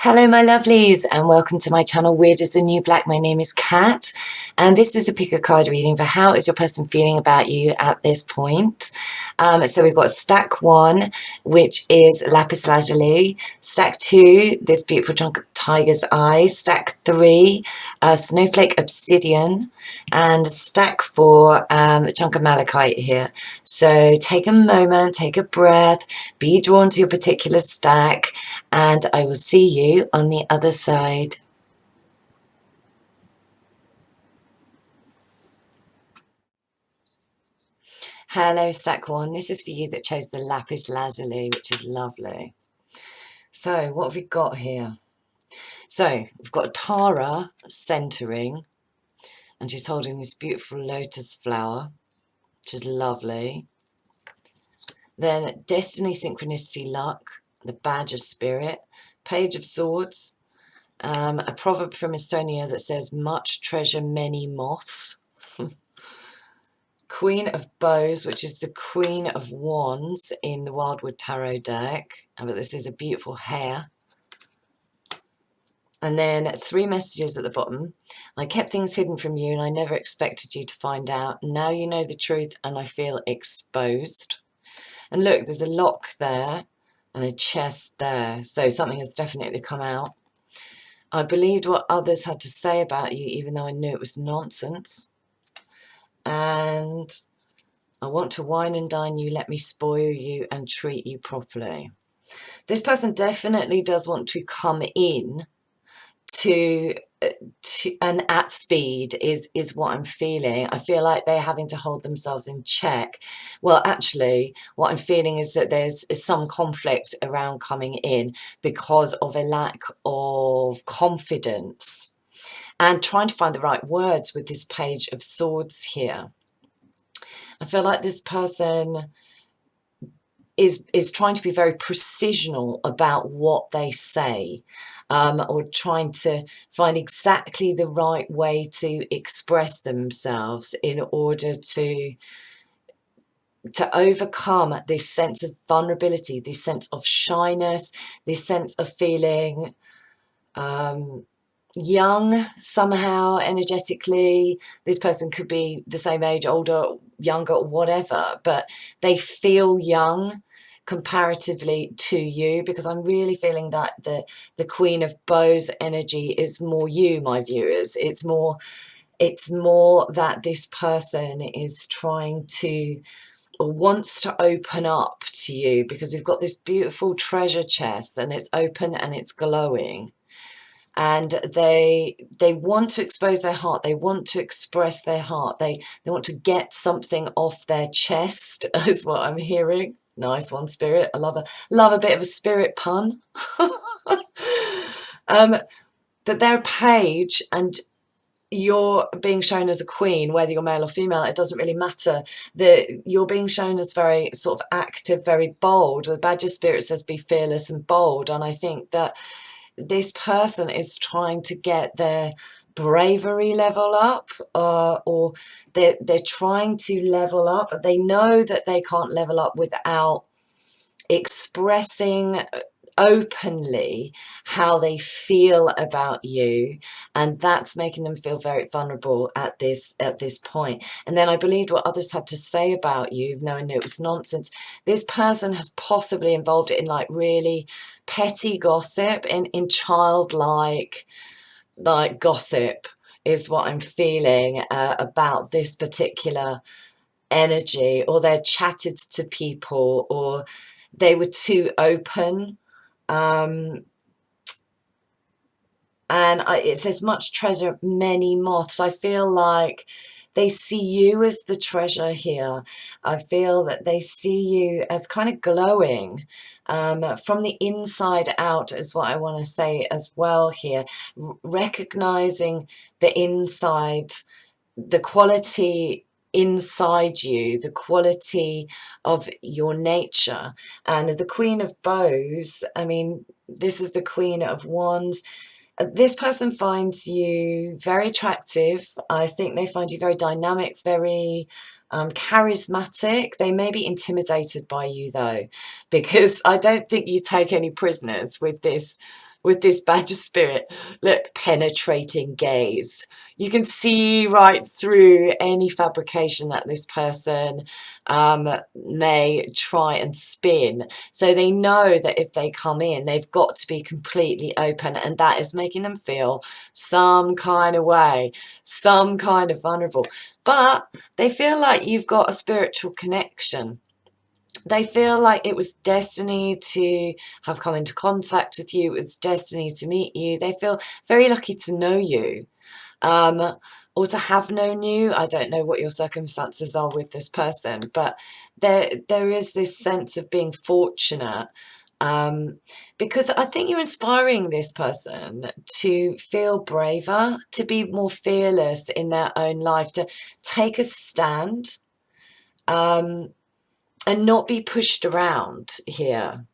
Hello my lovelies and welcome to my channel Weird is the New Black. My name is Kat and this is a pick a card reading for how is your person feeling about you at this point. So we've got stack 1, which is lapis lazuli, stack 2, this beautiful chunk of tiger's eye, stack 3, snowflake obsidian, and stack 4, a chunk of malachite here. So take a moment, take a breath, be drawn to your particular stack, and I will see you on the other side. Hello stack 1, this is for you that chose the lapis lazuli, which is lovely. So what have we got here? So we've got Tara centering, and she's holding this beautiful lotus flower, which is lovely. Then destiny, synchronicity, luck, the badge of spirit, page of swords, a proverb from Estonia that says much treasure many moths. Queen of Bows, which is the Queen of Wands in the Wildwood Tarot deck. But this is a beautiful hare. And then 3 messages at the bottom. I kept things hidden from you and I never expected you to find out. Now you know the truth and I feel exposed. And look, there's a lock there and a chest there. So something has definitely come out. I believed what others had to say about you, even though I knew it was nonsense. And I want to wine and dine you, let me spoil you and treat you properly. This person definitely does want to come in to and at speed is what I'm feeling. I feel like they're having to hold themselves in check. Well, actually, what I'm feeling is that there's some conflict around coming in because of a lack of confidence and trying to find the right words with this page of swords here. I feel like this person is trying to be very precisional about what they say, or trying to find exactly the right way to express themselves in order to overcome this sense of vulnerability, this sense of shyness, this sense of feeling young somehow energetically. This person could be the same age, older, younger, whatever, but they feel young comparatively to you, because I'm really feeling that the Queen of Bows energy is more you, my viewers. It's more that this person is trying to, or wants to open up to you, because we've got this beautiful treasure chest and it's open and it's glowing. And they want to expose their heart. They want to express their heart. They want to get something off their chest, is what I'm hearing. Nice one, Spirit. I love a bit of a spirit pun. That they're a page and you're being shown as a queen, whether you're male or female, it doesn't really matter. You're being shown as very sort of active, very bold. The badge of spirit says be fearless and bold. And I think that this person is trying to get their bravery level up, or they're trying to level up. They know that they can't level up without expressing openly how they feel about you, and that's making them feel very vulnerable at this point. And then I believed what others had to say about you, even though I knew it was nonsense. This person has possibly involved it in like really petty gossip, in childlike like gossip is what I'm feeling about this particular energy. Or they chatted to people, or they were too open. And it says much treasure many moths. I feel like they see you as the treasure here. I feel that they see you as kind of glowing from the inside out, is what I want to say as well here. Recognizing the inside, the quality inside you, the quality of your nature. And the Queen of Bows, I mean, this is the Queen of Wands. This person finds you very attractive. I think they find you very dynamic, very charismatic. They may be intimidated by you though, because I don't think you take any prisoners with this with this badger spirit. Look, penetrating gaze. You can see right through any fabrication that this person may try and spin. So they know that if they come in, they've got to be completely open, and that is making them feel some kind of way, some kind of vulnerable. But they feel like you've got a spiritual connection. They feel like it was destiny to have come into contact with you. It was destiny to meet you. They feel very lucky to know you, or to have known you. I don't know what your circumstances are with this person, but there is this sense of being fortunate, because I think you're inspiring this person to feel braver, to be more fearless in their own life, to take a stand, and not be pushed around here.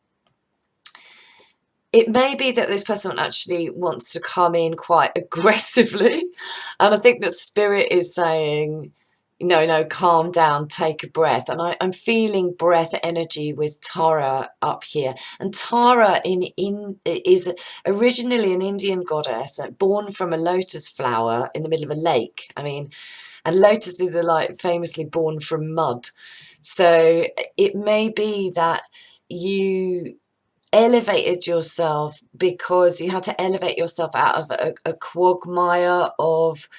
It may be that this person actually wants to come in quite aggressively, and I think that Spirit is saying, no, calm down, take a breath. And I'm feeling breath energy with Tara up here. And Tara is originally an Indian goddess, born from a lotus flower in the middle of a lake. I mean, and lotuses are like famously born from mud. So it may be that you elevated yourself because you had to elevate yourself out of a quagmire of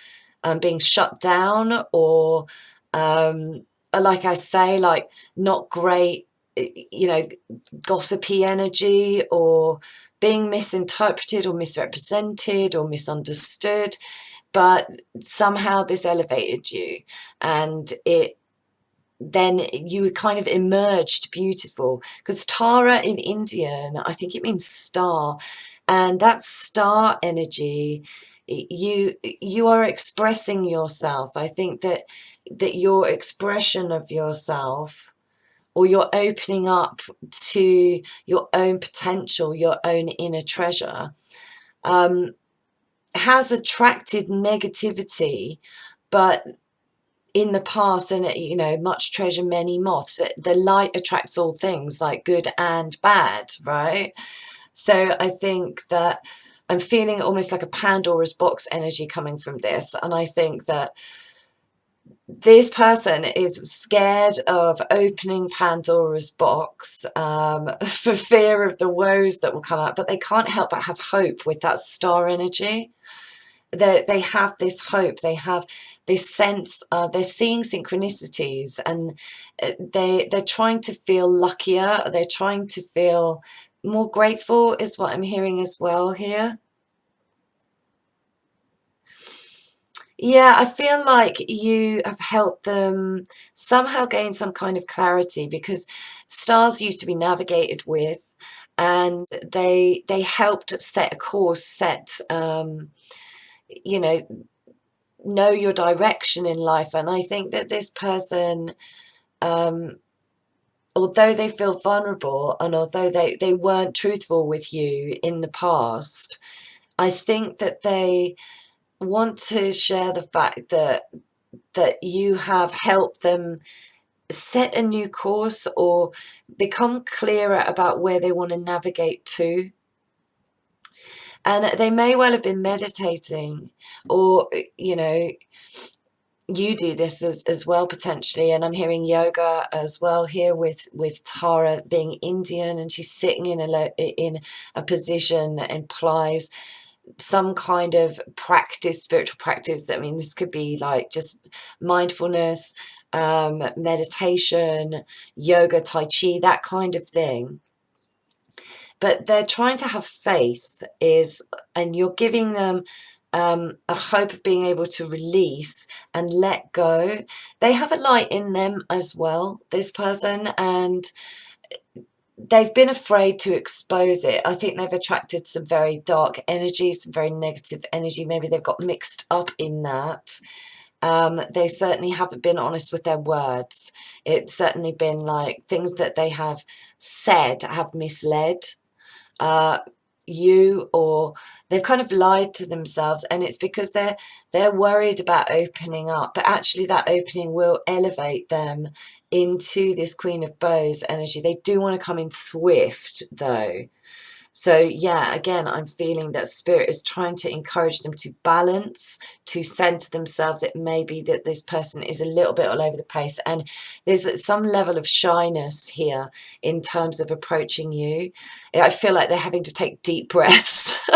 being shut down, or like I say, like not great, gossipy energy, or being misinterpreted or misrepresented or misunderstood. But somehow this elevated you, and then you kind of emerged beautiful. Because Tara in Indian, I think it means star, and that star energy, you are expressing yourself. I think that your expression of yourself, or your opening up to your own potential, your own inner treasure, has attracted negativity, but in the past, and much treasure, many moths. The light attracts all things, like good and bad, right? So I think that I'm feeling almost like a Pandora's box energy coming from this, and I think that this person is scared of opening Pandora's box, for fear of the woes that will come out, but they can't help but have hope with that star energy. They have this hope, they have this sense of, they're seeing synchronicities, and they're trying to feel luckier, they're trying to feel more grateful, is what I'm hearing as well here. Yeah, I feel like you have helped them somehow gain some kind of clarity, because stars used to be navigated with, and they helped set a course, you know your direction in life. And I think that this person, although they feel vulnerable, and although they weren't truthful with you in the past, I think that they want to share the fact that you have helped them set a new course, or become clearer about where they want to navigate to. And they may well have been meditating, or you do this as well, potentially. And I'm hearing yoga as well here with Tara being Indian, and she's sitting in a position that implies some kind of practice, spiritual practice. I mean, this could be like just mindfulness, meditation, yoga, tai chi, that kind of thing. But they're trying to have faith, and you're giving them a hope of being able to release and let go. They have a light in them as well, this person, and they've been afraid to expose it. I think they've attracted some very dark energy, some very negative energy. Maybe they've got mixed up in that. They certainly haven't been honest with their words. It's certainly been like things that they have said have misled you, or they've kind of lied to themselves, and it's because they're worried about opening up. But actually that opening will elevate them into this Queen of Bows energy. They do want to come in swift though. So yeah, again, I'm feeling that Spirit is trying to encourage them to balance, to center themselves. It may be that this person is a little bit all over the place, and there's some level of shyness here in terms of approaching you. I feel like they're having to take deep breaths,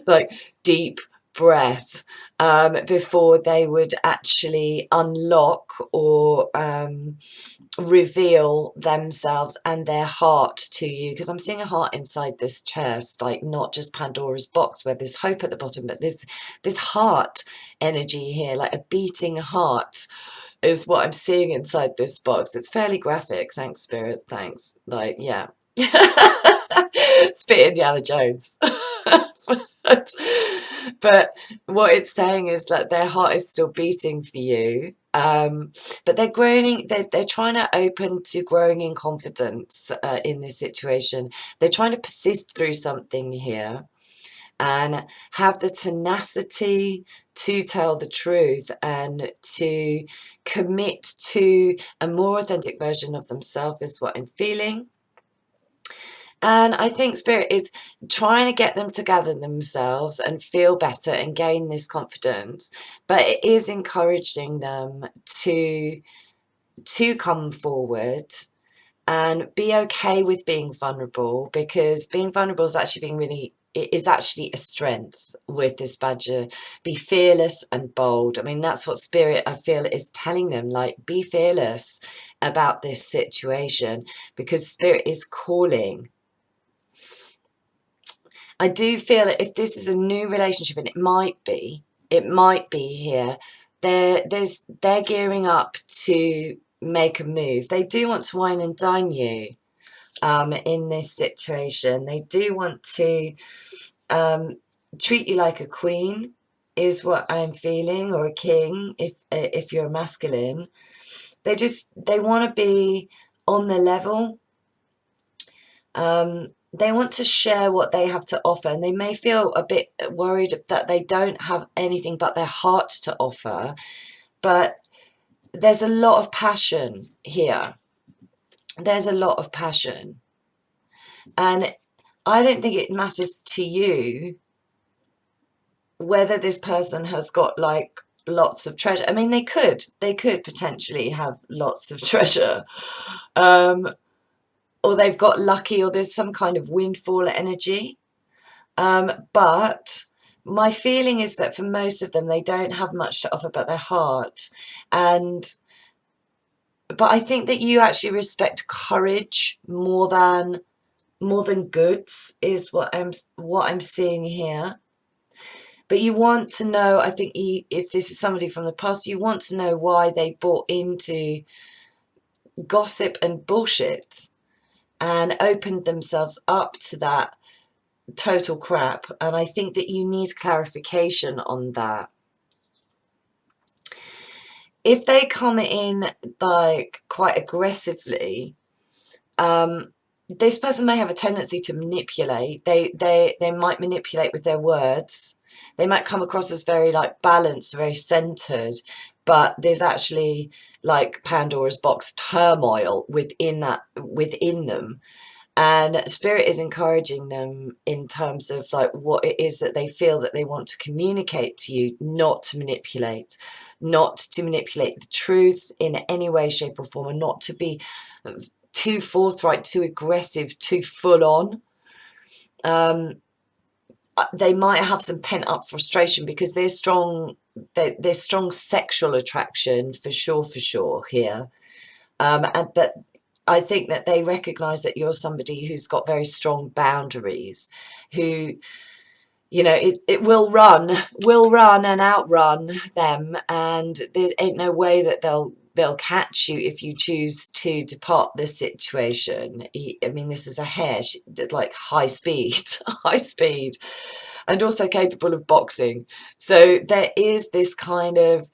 like deep breath, before they would actually unlock or reveal themselves and their heart to you, because I'm seeing a heart inside this chest, like not just Pandora's box where there's hope at the bottom, but there's this heart energy here, like a beating heart is what I'm seeing inside this box. It's fairly graphic. Thanks, Spirit. Thanks. Like, yeah. Spit Indiana Jones. But what it's saying is that their heart is still beating for you. But they're growing, they're trying to open to growing in confidence in this situation. They're trying to persist through something here and have the tenacity to tell the truth and to commit to a more authentic version of themselves is what I'm feeling. And I think Spirit is trying to get them to gather themselves and feel better and gain this confidence, but it is encouraging them to come forward and be okay with being vulnerable, because being vulnerable is actually it is actually a strength with this badger. Be fearless and bold. I mean, that's what Spirit, I feel, is telling them, like, be fearless about this situation, because Spirit is calling. I do feel that if this is a new relationship, and it might be here, they're gearing up to make a move. They do want to wine and dine you in this situation. They do want to treat you like a queen, is what I'm feeling, or a king if you're masculine. They want to be on the level. They want to share what they have to offer, and they may feel a bit worried that they don't have anything but their heart to offer, but there's a lot of passion here. There's a lot of passion, and I don't think it matters to you whether this person has got like lots of treasure. I mean, they could potentially have lots of treasure, or they've got lucky, or there's some kind of windfall energy. But my feeling is that for most of them, they don't have much to offer but their heart. But I think that you actually respect courage more than goods, is what I'm seeing here. But you want to know, I think, if this is somebody from the past, you want to know why they bought into gossip and bullshit and opened themselves up to that total crap. And I think that you need clarification on that. If they come in like quite aggressively, this person may have a tendency to manipulate. They might manipulate with their words. They might come across as very like balanced, very centered, but there's actually like Pandora's box turmoil within them. And Spirit is encouraging them in terms of like what it is that they feel that they want to communicate to you, not to manipulate the truth in any way, shape or form, and not to be too forthright, too aggressive, too full on. They might have some pent up frustration because there's strong sexual attraction for sure here. But I think that they recognize that you're somebody who's got very strong boundaries, who, you know, it will run and outrun them, and there ain't no way that they'll catch you if you choose to depart this situation. I mean, this is a hare, like high speed, high speed, and also capable of boxing. So there is this kind of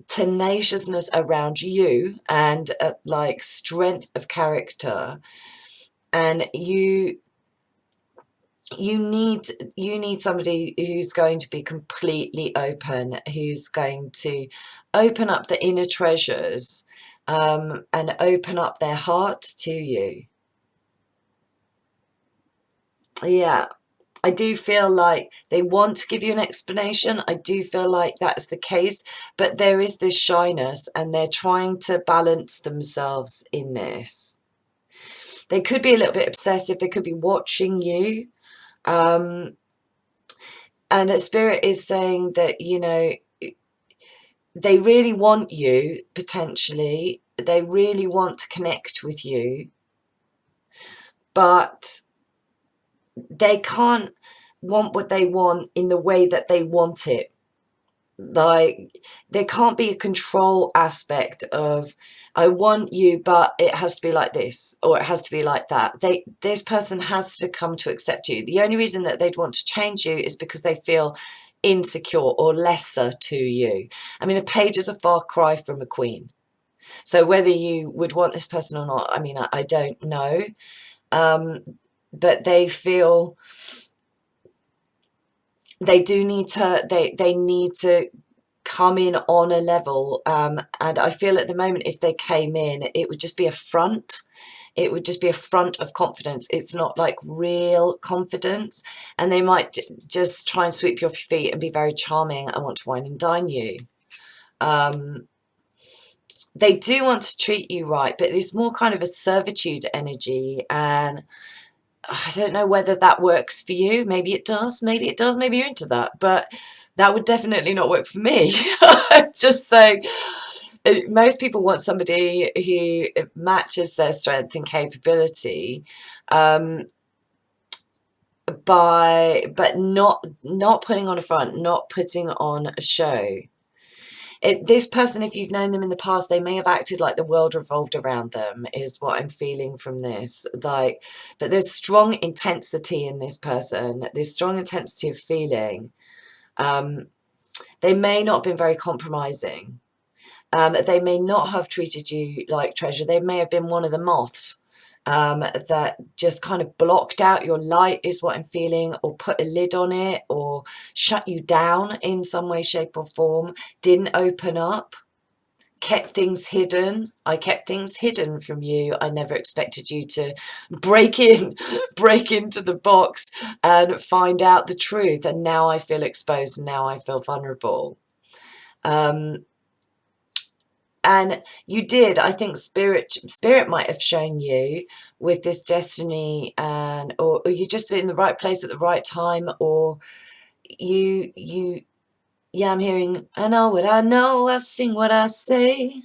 tenaciousness around you and like strength of character, and you need somebody who's going to be completely open, who's going to open up the inner treasures and open up their heart to you. Yeah. I do feel like they want to give you an explanation. I do feel like that's the case, but there is this shyness and they're trying to balance themselves in this. They could be a little bit obsessive. They could be watching you. And a spirit is saying that, you know, they really want you, potentially. They really want to connect with you, but they can't want what they want in the way that they want it. Like, there can't be a control aspect of, I want you, but it has to be like this, or it has to be like that. This person has to come to accept you. The only reason that they'd want to change you is because they feel insecure or lesser to you. I mean, a page is a far cry from a queen. So whether you would want this person or not, I mean, I don't know. But they feel they do need to, they need to come in on a level. And I feel at the moment, if they came in, it would just be a front. It would just be a front of confidence. It's not like real confidence. And they might just try and sweep you off your feet and be very charming and want to wine and dine you. They do want to treat you right, but it's more kind of a servitude energy. And I don't know whether that works for you. Maybe it does. Maybe it does. Maybe you're into that. But that would definitely not work for me. I'm just saying, most people want somebody who matches their strength and capability, but not putting on a front, not putting on a show. This person, if you've known them in the past, they may have acted like the world revolved around them, is what I'm feeling from this. Like, but there's strong intensity in this person. There's strong intensity of feeling. They may not have been very compromising. They may not have treated you like treasure. They may have been one of the moths that just kind of blocked out your light, is what I'm feeling, or put a lid on it, or shut you down in some way, shape or form, didn't open up, kept things hidden. I kept things hidden from you. I never expected you to break into the box and find out the truth. And now I feel exposed. Now I feel vulnerable. And you did, I think spirit might have shown you with this destiny, and or you're just in the right place at the right time, or you yeah, I'm hearing, I know what I know, I sing what I say,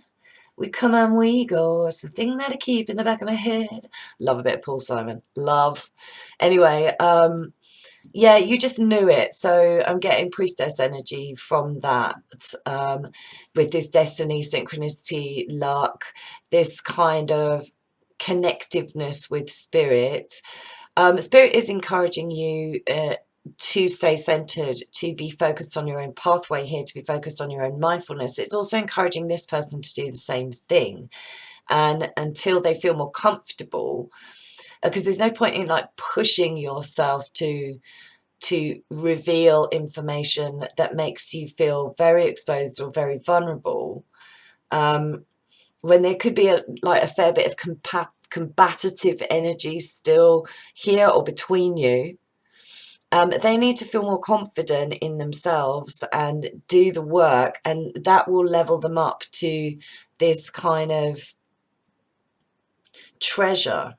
we come and we go, it's the thing that I keep in the back of my head. Love a bit of Paul Simon. Love. Anyway, yeah, you just knew it. So I'm getting priestess energy from that, with this destiny, synchronicity, luck, this kind of connectiveness with spirit. Spirit is encouraging you to stay centered, to be focused on your own pathway here, to be focused on your own mindfulness. It's also encouraging this person to do the same thing. And until they feel more comfortable, because there's no point in like pushing yourself to reveal information that makes you feel very exposed or very vulnerable, when there could be a fair bit of combative energy still here or between you. They need to feel more confident in themselves and do the work, and that will level them up to this kind of treasure.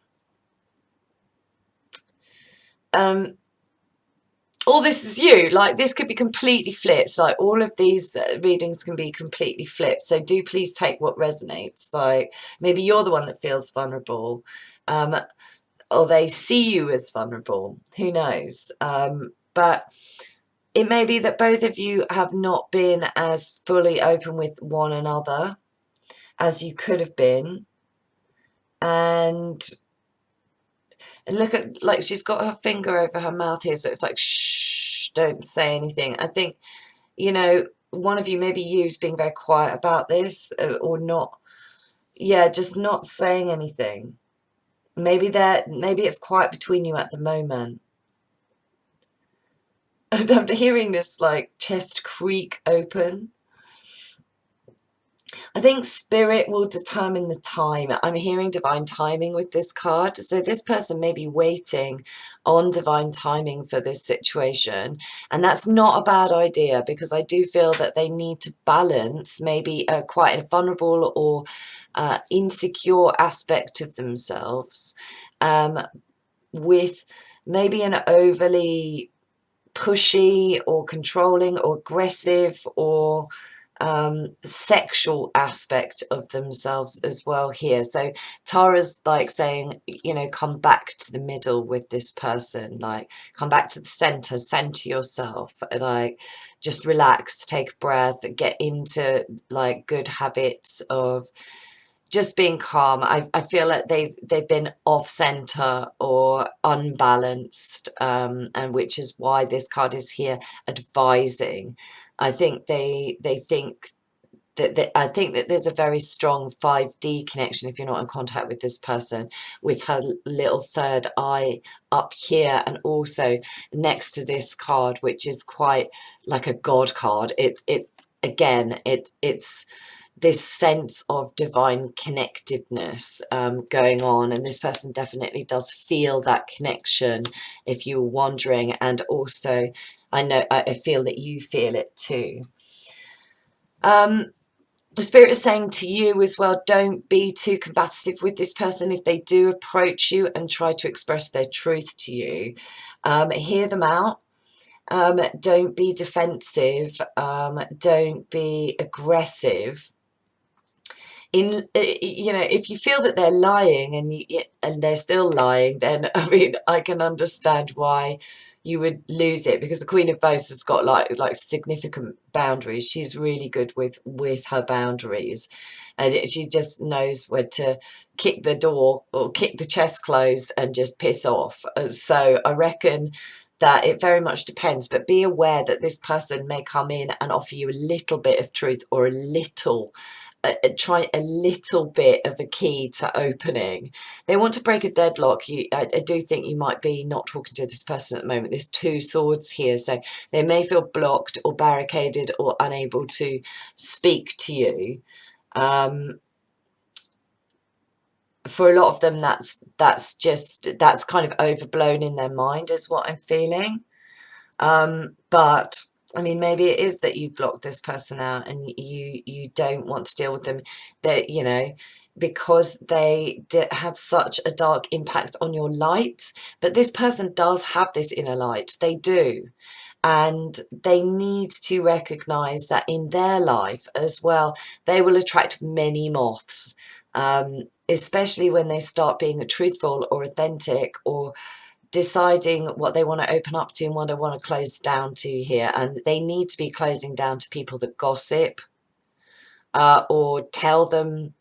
All this is you. Like, this could be completely flipped. Like, all of these readings can be completely flipped. So do please take what resonates. Like, maybe you're the one that feels vulnerable, or they see you as vulnerable. Who knows? But it may be that both of you have not been as fully open with one another as you could have been. And look at, like, she's got her finger over her mouth here, so it's like, shh, don't say anything. I think, you know, one of you, maybe you's being very quiet about this, or not, yeah, just not saying anything. Maybe it's quiet between you at the moment. And I'm hearing this like chest creak open. I think spirit will determine the time. I'm hearing divine timing with this card. So this person may be waiting on divine timing for this situation. And that's not a bad idea, because I do feel that they need to balance maybe quite a vulnerable or insecure aspect of themselves with maybe an overly pushy or controlling or aggressive or sexual aspect of themselves as well here. So Tara's like saying, you know, come back to the middle with this person, like come back to the center yourself, like just relax, take a breath, get into like good habits of just being calm. I feel like they've been off center or unbalanced, and which is why this card is here advising. I think they think I think that there's a very strong 5D connection if you're not in contact with this person, with her little third eye up here and also next to this card, which is quite like a God card. It's this sense of divine connectiveness going on, and this person definitely does feel that connection if you're wondering, and also I feel that you feel it too. The spirit is saying to you as well, don't be too combative with this person if they do approach you and try to express their truth to you. Hear them out. Don't be defensive. Don't be aggressive. You know, if you feel that they're lying and they're still lying, then I mean, I can understand why you would lose it, because the Queen of Bows has got like significant boundaries. She's really good with her boundaries, and she just knows where to kick the door or kick the chest closed and just piss off. So I reckon that it very much depends, but be aware that this person may come in and offer you a little bit of truth or a little try a little bit of a key to opening. They want to break a deadlock. I do think you might be not talking to this person at the moment. There's two swords here, so they may feel blocked or barricaded or unable to speak to you. For a lot of them, that's kind of overblown in their mind, is what I'm feeling. But I mean, maybe it is that you've blocked this person out and you don't want to deal with them, that, you know, because they had such a dark impact on your light. But this person does have this inner light. They do. And they need to recognize that in their life as well, they will attract many moths, especially when they start being truthful or authentic or deciding what they want to open up to and what they want to close down to here. And they need to be closing down to people that gossip or tell them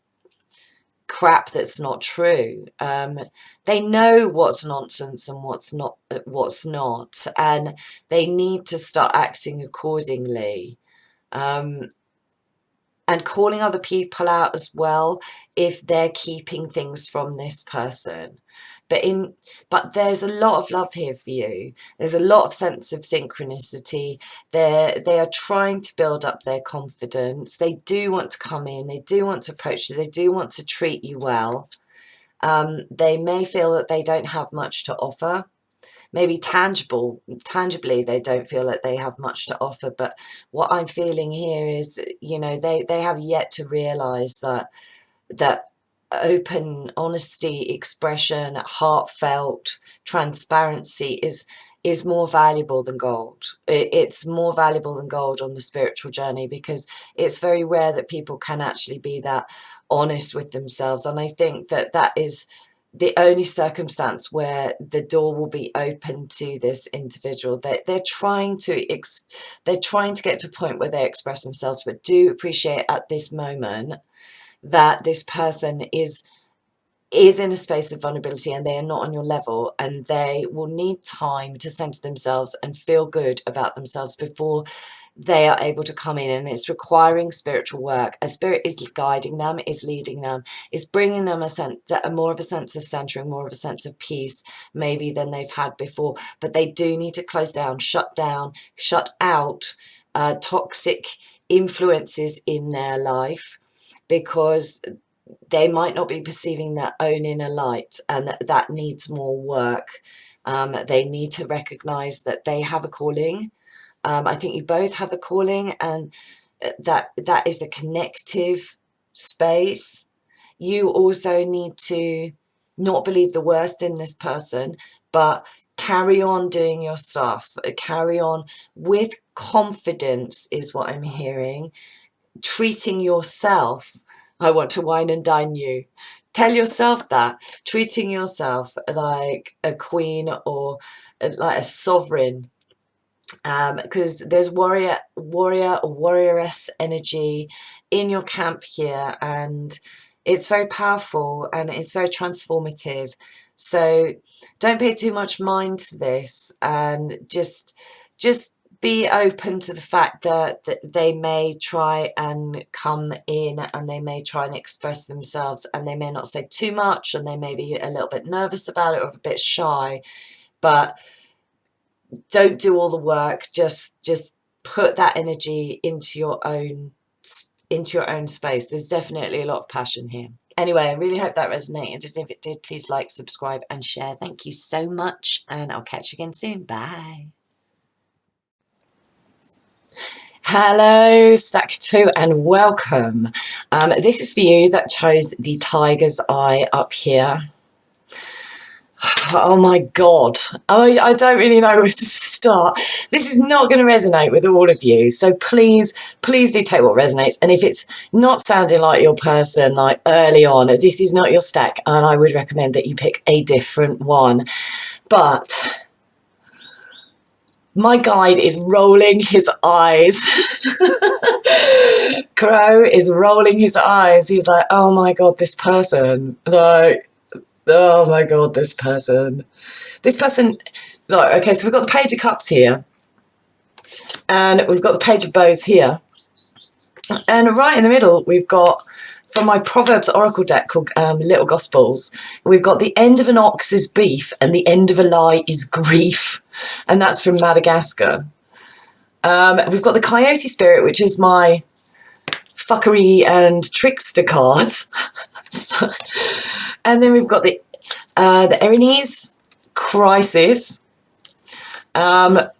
crap that's not true. They know what's nonsense and what's not, and they need to start acting accordingly. And calling other people out as well if they're keeping things from this person. But there's a lot of love here for you. There's a lot of sense of synchronicity. They are trying to build up their confidence. They do want to come in. They do want to approach you. They do want to treat you well. They may feel that they don't have much to offer. Maybe tangibly, they don't feel that they have much to offer. But what I'm feeling here is, you know, they have yet to realize that open honesty, expression, heartfelt transparency is more valuable than gold. It's more valuable than gold on the spiritual journey, because it's very rare that people can actually be that honest with themselves. And I think that that is the only circumstance where the door will be open to this individual. They're trying to get to a point where they express themselves, but do appreciate at this moment that this person is in a space of vulnerability and they are not on your level, and they will need time to center themselves and feel good about themselves before they are able to come in. And it's requiring spiritual work. A spirit is guiding them, is leading them, is bringing them more of a sense of centering, more of a sense of peace maybe than they've had before. But they do need to close down, shut out toxic influences in their life. because they might not be perceiving their own inner light, and that needs more work. They need to recognize that they have a calling. I think you both have a calling, and that is a connective space. You also need to not believe the worst in this person, but carry on doing your stuff. Carry on with confidence is what I'm hearing. Treating yourself, I want to wine and dine you. Tell yourself that. Treating yourself like a queen or like a sovereign. Because there's warrior or warrioress energy in your camp here, and it's very powerful and it's very transformative. So don't pay too much mind to this, and just be open to the fact that they may try and come in, and they may try and express themselves, and they may not say too much, and they may be a little bit nervous about it or a bit shy, but don't do all the work. Just put that energy into your own space. There's definitely a lot of passion here. Anyway, I really hope that resonated, and if it did, please like, subscribe and share. Thank you so much, and I'll catch you again soon. Bye. Hello, Stack 2, and welcome. This is for you that chose the Tiger's Eye up here. Oh my God, I don't really know where to start. This is not going to resonate with all of you, so please do take what resonates. And if it's not sounding like your person, like early on, this is not your stack, and I would recommend that you pick a different one. But my guide is rolling his eyes. Crow is rolling his eyes. He's like, oh my God, this person, like, oh my God, this person, like, okay, so we've got the Page of Cups here, and we've got the Page of Bows here, and right in the middle we've got, from my Proverbs Oracle deck called Little Gospels, we've got the end of an ox is beef and the end of a lie is grief, and that's from Madagascar. We've got the Coyote Spirit, which is my fuckery and trickster cards. And then we've got the Erinese, Crisis, and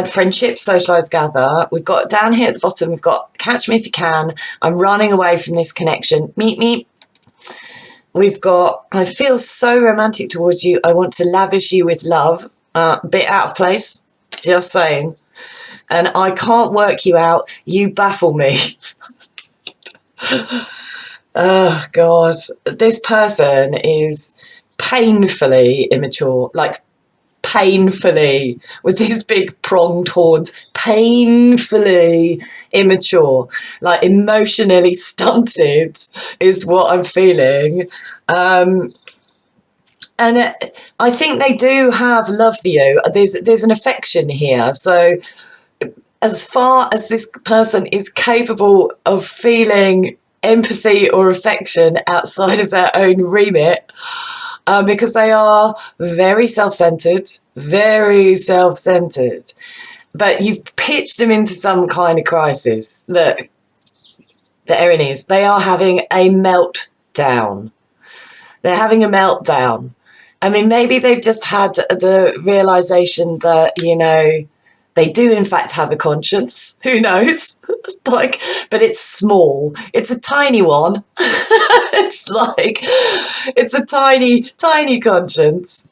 Friendship, Socialise, Gather. We've got down here at the bottom, we've got Catch Me If You Can, I'm running away from this connection, Meet Me. We've got I feel so romantic towards you, I want to lavish you with love. Bit out of place, just saying. And I can't work you out, you baffle me. Oh God, this person is painfully immature, like painfully, with these big pronged horns, painfully immature, like emotionally stunted is what I'm feeling. And I think they do have love for you. There's an affection here. So as far as this person is capable of feeling empathy or affection outside of their own remit, because they are very self-centered, but you've pitched them into some kind of crisis. Look, the Erinese, they are having a meltdown. They're having a meltdown. I mean, maybe they've just had the realization that, you know, they do in fact have a conscience. Who knows? Like, but it's small. It's a tiny one. It's a tiny conscience.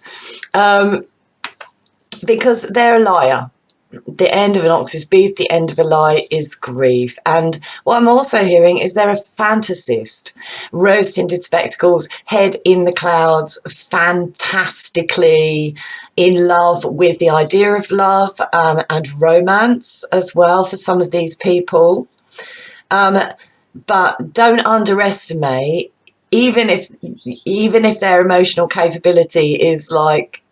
Because they're a liar. The end of an ox is beef, the end of a lie is grief. And what I'm also hearing is they're a fantasist. Rose-tinted spectacles, head in the clouds, fantastically in love with the idea of love, and romance as well for some of these people. But don't underestimate, even if their emotional capability is like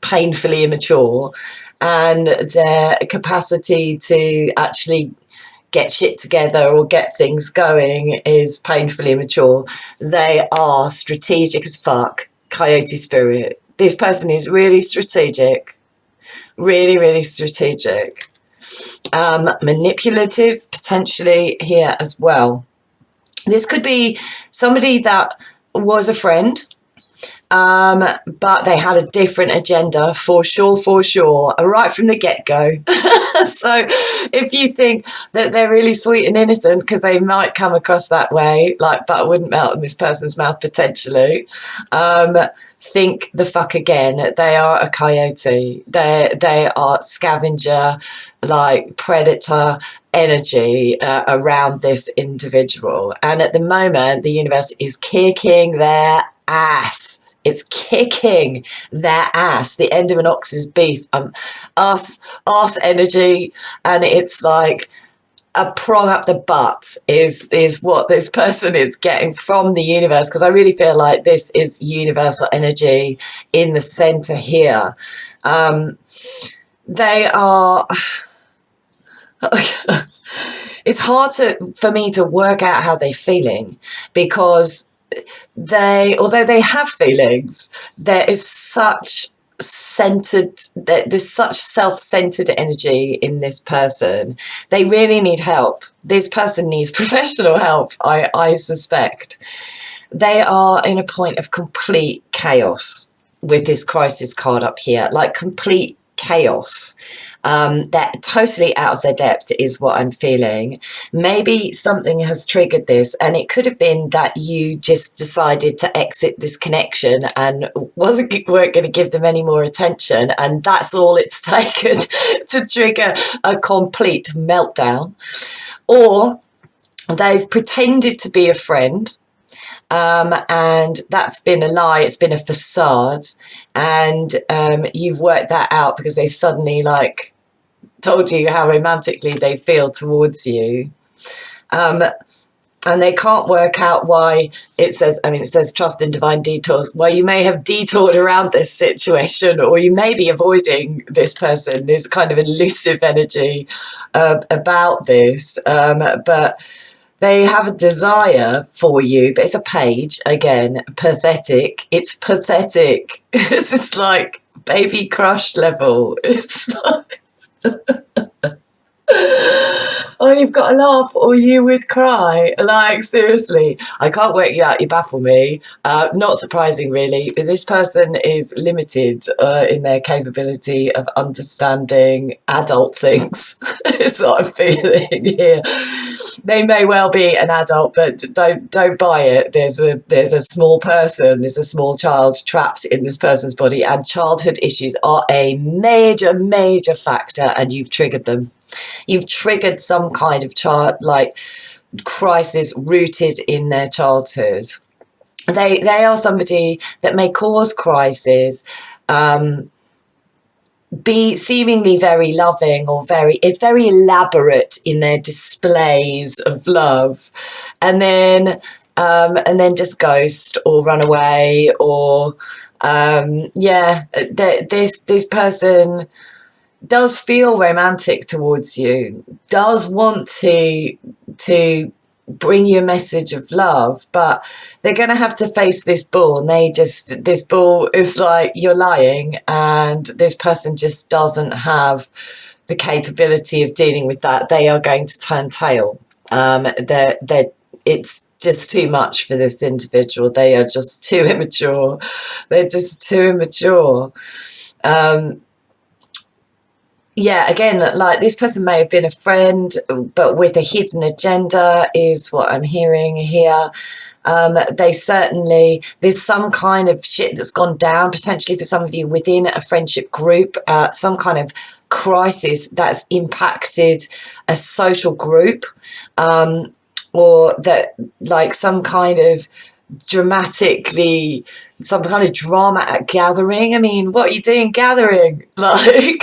painfully immature, and their capacity to actually get shit together or get things going is painfully immature, they are strategic as fuck. Coyote Spirit. This person is really strategic. Really strategic. Manipulative, potentially, here as well. This could be somebody that was a friend, but they had a different agenda for sure, right from the get-go. So if you think that they're really sweet and innocent, because they might come across that way, like butter wouldn't melt in this person's mouth potentially, think the fuck again. They are a coyote. They are scavenger, like predator energy around this individual. And at the moment, the universe is kicking their ass. It's kicking their ass. The end of an ox's beef. Arse energy, and it's like a prong up the butt is what this person is getting from the universe, because I really feel like this is universal energy in the center here. They are it's hard for me to work out how they're feeling, because although they have feelings, there's such self-centered energy in this person. They really need help. This person needs professional help, I suspect. They are in a point of complete chaos with this crisis card up here, like complete chaos. They're totally out of their depth is what I'm feeling. Maybe something has triggered this, and it could have been that you just decided to exit this connection and weren't going to give them any more attention, and that's all it's taken to trigger a complete meltdown. Or they've pretended to be a friend, and that's been a lie. It's been a facade, and you've worked that out because they've suddenly like told you how romantically they feel towards you, and they can't work out why it says trust in divine detours. Well, you may have detoured around this situation, or you may be avoiding this person. There's kind of elusive energy about this, but they have a desire for you, but it's a page, again, pathetic. It's pathetic. It's just like baby crush level. It's like... Oh, you've got to laugh or you would cry. Like, seriously, I can't work you out. You baffle me. Not surprising, really. But this person is limited in their capability of understanding adult things. Is what I'm feeling here. They may well be an adult, but don't buy it. There's a small person, there's a small child trapped in this person's body, and childhood issues are a major factor, and you've triggered them. You've triggered some kind of crisis rooted in their childhood. They are somebody that may cause crisis, be seemingly very loving or very elaborate in their displays of love, and then just ghost or run away, or this person does feel romantic towards you, does want to bring you a message of love, but they're going to have to face this bull, and this bull is like, you're lying, and this person just doesn't have the capability of dealing with that. They are going to turn tail. It's just too much for this individual. They are just too immature. They're just too immature. Yeah, again, like this person may have been a friend, but with a hidden agenda is what I'm hearing here. There's some kind of shit that's gone down, potentially for some of you within a friendship group, some kind of crisis that's impacted a social group, or that like some kind of drama at gathering. I mean, what are you doing gathering? Like,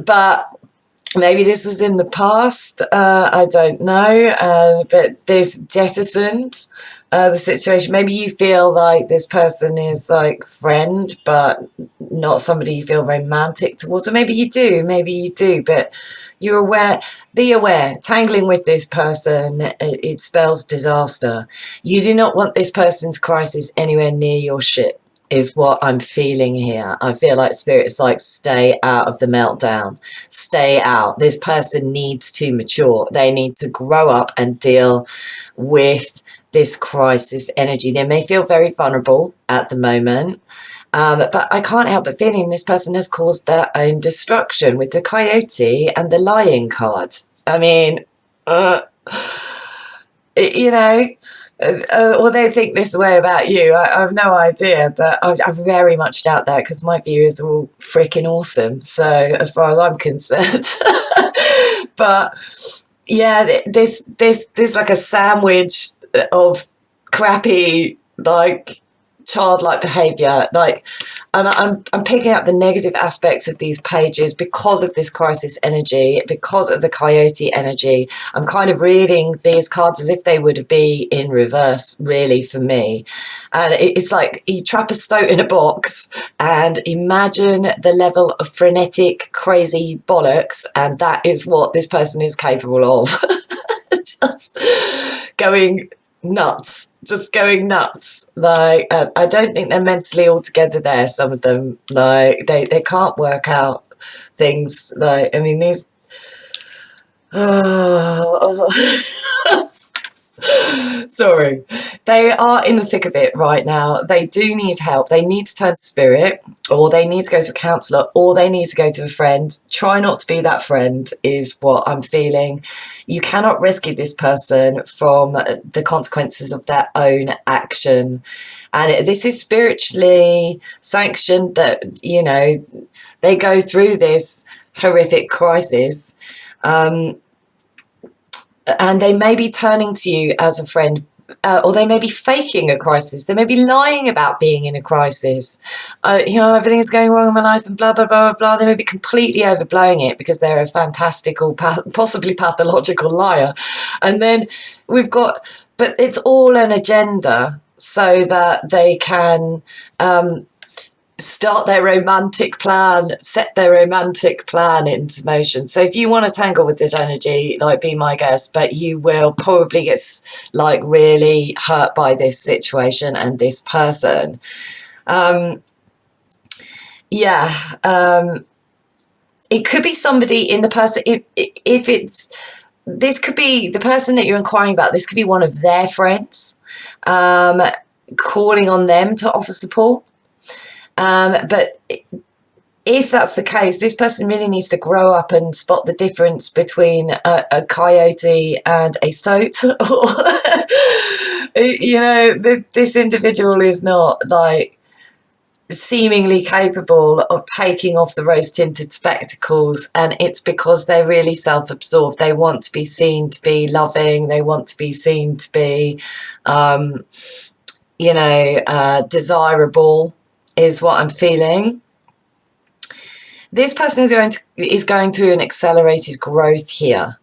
but maybe this was in the past. I don't know. But this jettisoned the situation. Maybe you feel like this person is like friend, but not somebody you feel romantic towards. Or maybe you do, but you're aware. Be aware, tangling with this person, it spells disaster. You do not want this person's crisis anywhere near your shit. is what I'm feeling here. I feel like Spirit is like, stay out of the meltdown. Stay out. This person needs to mature. They need to grow up and deal with this crisis energy. They may feel very vulnerable at the moment, but I can't help but feeling this person has caused their own destruction with the coyote and the lying card. I mean, you know, or they think this way about you. I have no idea, but I very much doubt that, because my views are all freaking awesome. So as far as I'm concerned, but yeah, this like a sandwich of crappy, like, childlike behavior, like, and I'm picking up the negative aspects of these pages because of this crisis energy, because of the coyote energy. I'm kind of reading these cards as if they would be in reverse, really, for me. And it's like you trap a stoat in a box and imagine the level of frenetic, crazy bollocks, and that is what this person is capable of. Just going nuts, just going nuts. Like, I don't think they're mentally all together there, some of them. Like, they can't work out things. Like, I mean, these, sorry, they are in the thick of it right now. They do need help. They need to turn to Spirit, or they need to go to a counsellor, or they need to go to a friend. Try not to be that friend is what I'm feeling. You cannot rescue this person from the consequences of their own action. And this is spiritually sanctioned, that, you know, they go through this horrific crisis. And they may be turning to you as a friend, or they may be faking a crisis. They may be lying about being in a crisis. You know, everything is going wrong in my life and blah, blah, blah, blah, blah. They may be completely overblowing it because they're a fantastical, possibly pathological liar. And then we've got, but it's all an agenda so that they can start their romantic plan, set their romantic plan into motion. So if you want to tangle with this energy, like, be my guest, but you will probably get, like, really hurt by this situation and this person. It could be somebody in the person, if it's, this could be the person that you're inquiring about, this could be one of their friends, calling on them to offer support. But if that's the case, this person really needs to grow up and spot the difference between a coyote and a stoat. You know, this individual is not, like, seemingly capable of taking off the rose-tinted spectacles, and it's because they're really self-absorbed. They want to be seen to be loving. They want to be seen to be, you know, desirable, is what I'm feeling. This person is going through an accelerated growth here.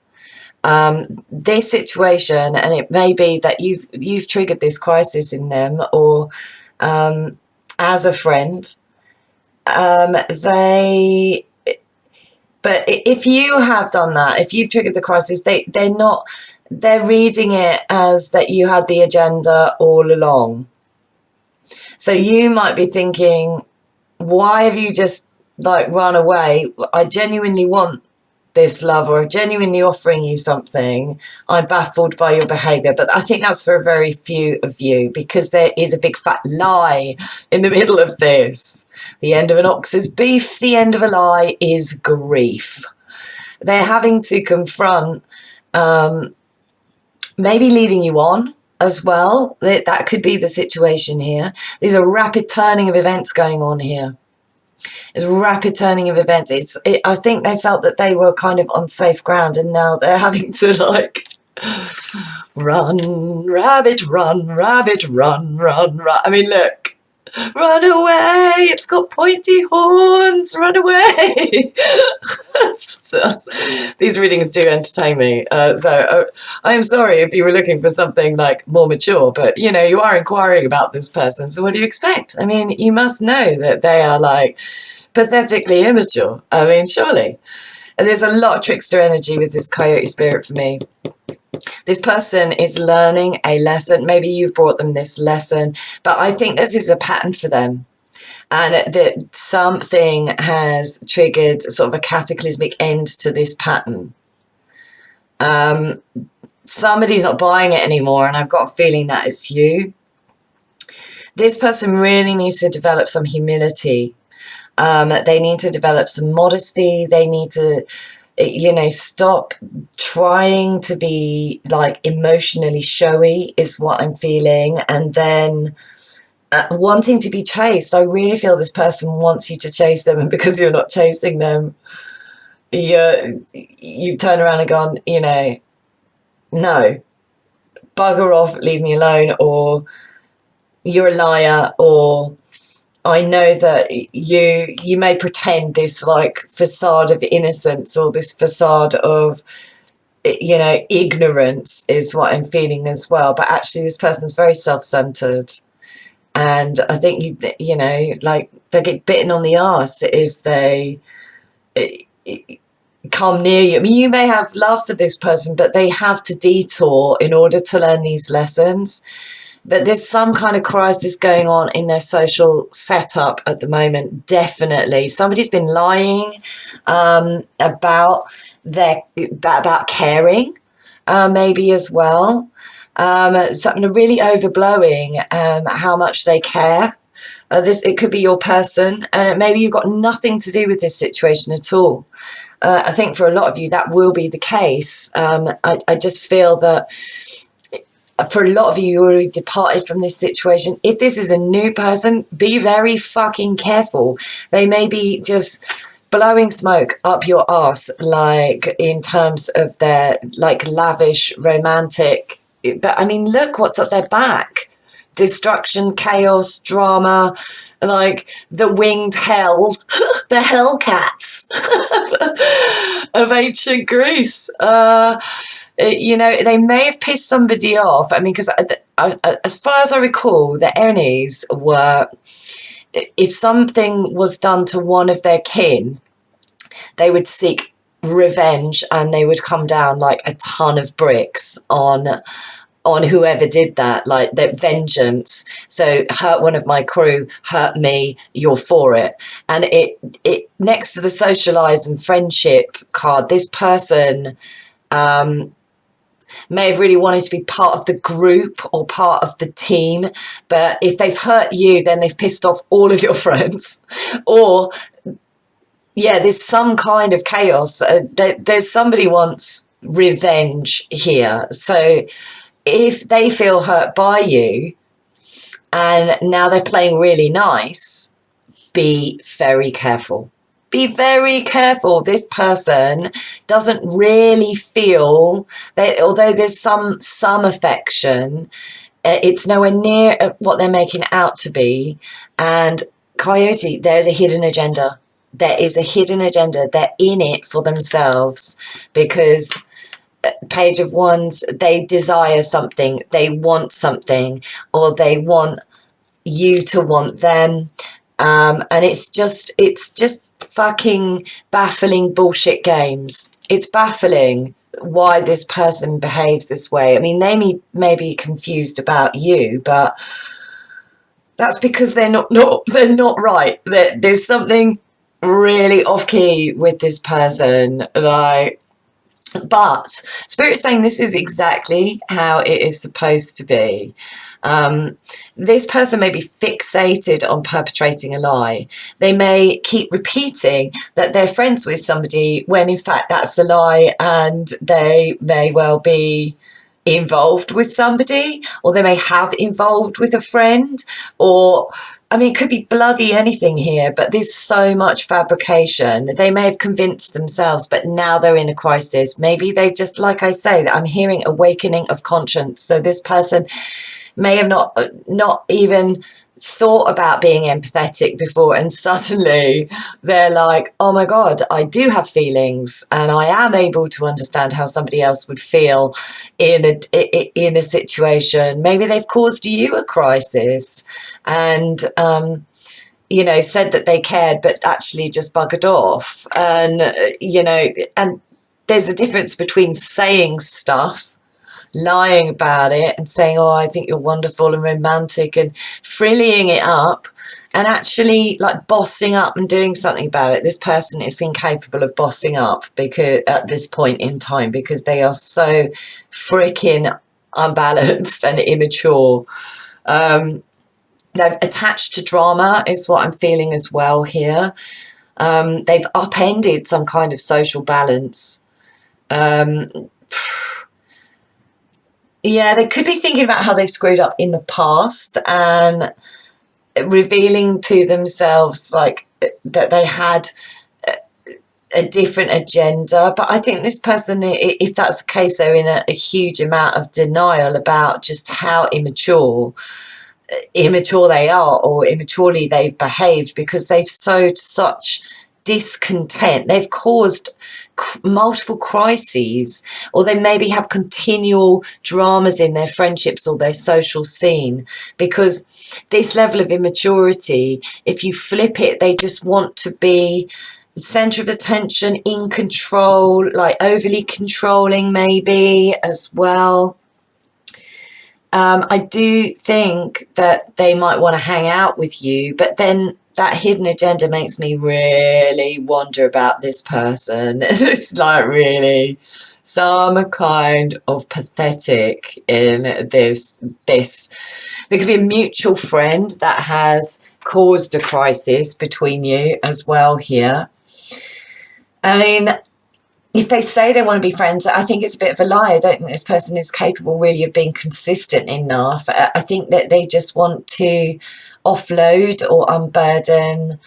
This situation, and it may be that you've triggered this crisis in them, or as a friend, but if you have done that, if you've triggered the crisis, they're reading it as that you had the agenda all along. So you might be thinking, why have you just, like, run away? I genuinely want this love, or genuinely offering you something. I'm baffled by your behaviour. But I think that's for a very few of you, because there is a big fat lie in the middle of this. The end of an ox is beef. The end of a lie is grief. They're having to confront, maybe leading you on as well. That could be the situation here. There's a rapid turning of events going on here. There's rapid turning of events. I think they felt that they were kind of on safe ground, and now they're having to, like, run, rabbit, run, rabbit, run, run, run. I mean, look. Run away! It's got pointy horns! Run away! These readings do entertain me. So I'm sorry if you were looking for something, like, more mature, but, you know, you are inquiring about this person, so what do you expect? I mean, you must know that they are, like, pathetically immature. I mean, surely. And there's a lot of trickster energy with this coyote spirit for me. This person is learning a lesson. Maybe you've brought them this lesson, but I think this is a pattern for them. and that something has triggered sort of a cataclysmic end to this pattern. Somebody's not buying it anymore, and I've got a feeling that it's you. This person really needs to develop some humility. They need to develop some modesty. They need to, stop trying to be like emotionally showy is what I'm feeling. And then wanting to be chased. I really feel this person wants you to chase them, and because you're not chasing them, you turn around and gone, no, bugger off, leave me alone, or you're a liar, or I know that you may pretend this like facade of innocence or this facade of, ignorance is what I'm feeling as well. But actually this person's very self-centered. And I think, like they get bitten on the arse if they come near you. I mean, you may have love for this person, but they have to detour in order to learn these lessons. But there's some kind of crisis going on in their social setup at the moment, definitely. Somebody's been lying about caring, maybe as well. Something really overblowing how much they care. It could be your person, and maybe you've got nothing to do with this situation at all. I think for a lot of you that will be the case. I just feel that for a lot of you already departed from this situation. If this is a new person, be very fucking careful. They may be just blowing smoke up your arse, like in terms of their like lavish romantic. But I mean, look what's at their back: destruction, chaos, drama, like the winged hell, the hellcats of ancient Greece. They may have pissed somebody off. I mean, because as far as I recall, the Enemies were, if something was done to one of their kin, they would seek revenge, and they would come down like a ton of bricks on whoever did that, like that vengeance. So hurt one of my crew, hurt me, you're for it. And it next to the socialize and friendship card, this person may have really wanted to be part of the group or part of the team, but if they've hurt you, then they've pissed off all of your friends. Or there's some kind of chaos. There's somebody wants revenge here. So if they feel hurt by you and now they're playing really nice, be very careful. Be very careful. This person doesn't really feel that, although there's some affection, it's nowhere near what they're making it out to be. And Coyote, there's a hidden agenda. There is a hidden agenda. They're in it for themselves, because Page of Wands, they desire something, they want something, or they want you to want them. And it's just fucking baffling bullshit games. It's baffling why this person behaves this way. I mean, they may be confused about you, but that's because they're not right. There's something really off key with this person, like. But Spirit's saying this is exactly how it is supposed to be. This person may be fixated on perpetrating a lie. They may keep repeating that they're friends with somebody when in fact that's a lie, and they may well be involved with somebody, or they may have involved with a friend, or I mean, it could be bloody anything here, but there's so much fabrication. They may have convinced themselves, but now they're in a crisis. Maybe they just, like I say, that I'm hearing awakening of conscience. So this person may have not even thought about being empathetic before, and suddenly they're like, oh my God, I do have feelings, and I am able to understand how somebody else would feel in a situation. Maybe they've caused you a crisis and said that they cared, but actually just buggered off. And and there's a difference between saying stuff lying about it and saying, oh, I think you're wonderful and romantic, and frillying it up, and actually like bossing up and doing something about it. This person is incapable of bossing up because at this point in time, because they are so freaking unbalanced and immature. They've attached to drama is what I'm feeling as well here. They've upended some kind of social balance. Yeah, they could be thinking about how they've screwed up in the past and revealing to themselves like that they had a different agenda. But I think this person, if that's the case, they're in a huge amount of denial about just how immature they are, or immaturely they've behaved, because they've sowed such discontent. They've caused multiple crises, or they maybe have continual dramas in their friendships or their social scene, because this level of immaturity, if you flip it, they just want to be center of attention, in control, like overly controlling maybe as well. I do think that they might want to hang out with you, but then that hidden agenda makes me really wonder about this person. It's like really some kind of pathetic in this. There could be a mutual friend that has caused a crisis between you as well here. I mean, if they say they want to be friends, I think it's a bit of a lie. I don't think this person is capable really of being consistent enough. I think that they just want to offload or unburden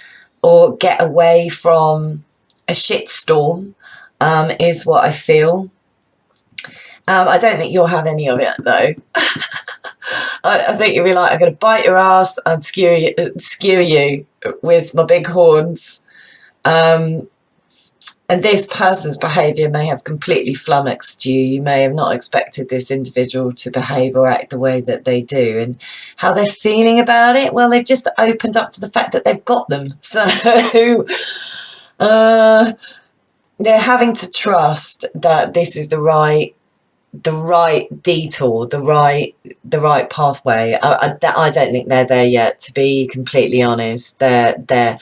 or get away from a shitstorm, is what I feel. I don't think you'll have any of it, though. I think you'll be like, I'm going to bite your ass and skewer you with my big horns. And this person's behaviour may have completely flummoxed you. You may have not expected this individual to behave or act the way that they do. And how they're feeling about it, well, they've just opened up to the fact that they've got them. So they're having to trust that this is the right detour, the right pathway. I don't think they're there yet, to be completely honest. They're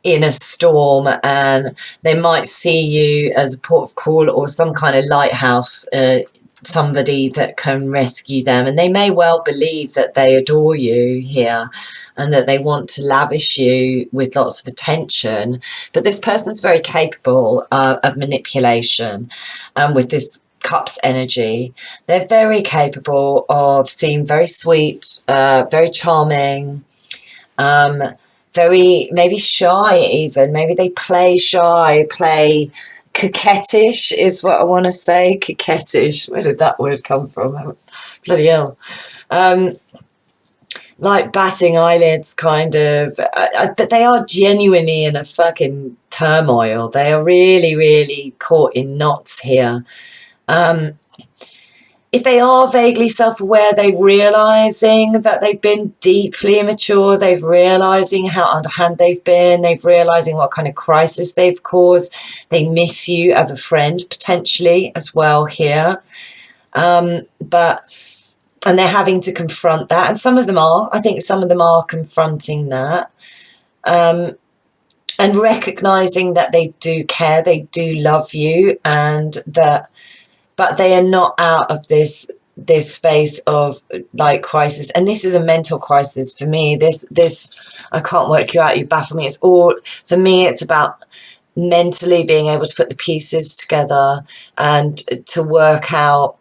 in a storm, and they might see you as a port of call or some kind of lighthouse, somebody that can rescue them, and they may well believe that they adore you here and that they want to lavish you with lots of attention. But this person's very capable of manipulation, with this Cups energy. They're very capable of seeming very sweet, very charming, very maybe shy even. Maybe they play shy, play coquettish is what I want to say. Coquettish. Where did that word come from? Bloody hell. Like batting eyelids kind of. But they are genuinely in a fucking turmoil. They are really, really caught in knots here. If they are vaguely self-aware, they're realising that they've been deeply immature. They're realising how underhand they've been. They're realising what kind of crisis they've caused. They miss you as a friend, potentially, as well here. And they're having to confront that. And some of them are. I think some of them are confronting that. And recognising that they do care, they do love you, and that... But they are not out of this space of like crisis. And this is a mental crisis for me. This I can't work you out. You baffle me. It's all, for me, it's about mentally being able to put the pieces together and to work out.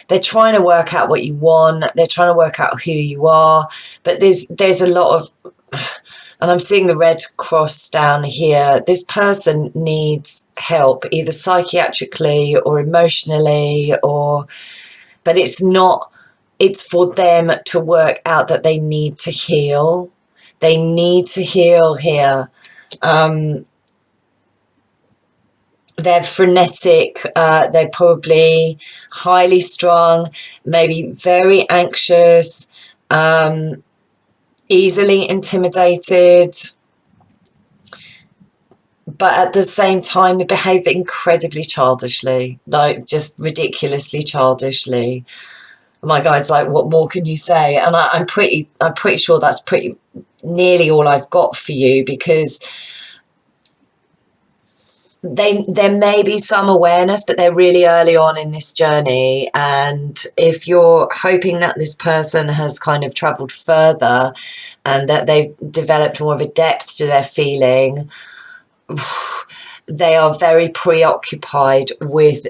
They're trying to work out what you want. They're trying to work out who you are. But there's a lot of, and I'm seeing the red cross down here. This person needs help, either psychiatrically or emotionally, but it's for them to work out that they need to heal. They need to heal here. They're frenetic. They're probably highly strung, maybe very anxious, easily intimidated. but at the same time, they behave incredibly childishly, like just ridiculously childishly. My guide's like, what more can you say? And I'm pretty sure that's pretty nearly all I've got for you, because there may be some awareness, but they're really early on in this journey. And if you're hoping that this person has kind of traveled further and that they've developed more of a depth to their feeling, they are very preoccupied with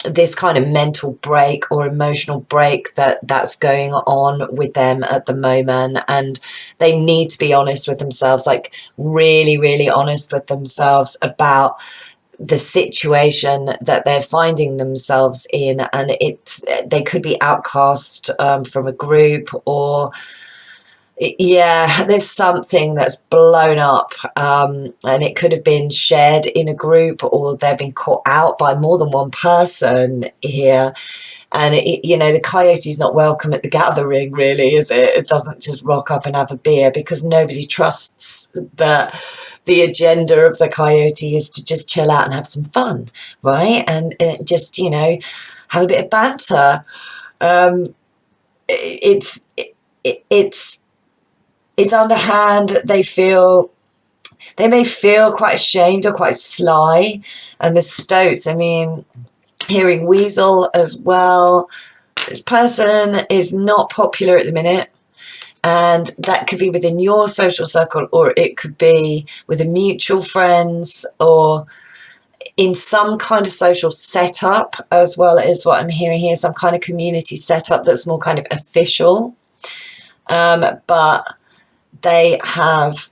this kind of mental break or emotional break that's going on with them at the moment. And they need to be honest with themselves, like really, really honest with themselves about the situation that they're finding themselves in. And they could be outcast from a group, or yeah, there's something that's blown up, and it could have been shared in a group, or they've been caught out by more than one person here. And the coyote's not welcome at the gathering, really, is it? It doesn't just rock up and have a beer, because nobody trusts that the agenda of the coyote is to just chill out and have some fun, right? And just have a bit of banter. It's underhand. They may feel quite ashamed or quite sly. And the stoats, I mean, hearing weasel as well. This person is not popular at the minute. And that could be within your social circle, or it could be with a mutual friends, or in some kind of social setup as well, is what I'm hearing here. Some kind of community setup that's more kind of official. But they have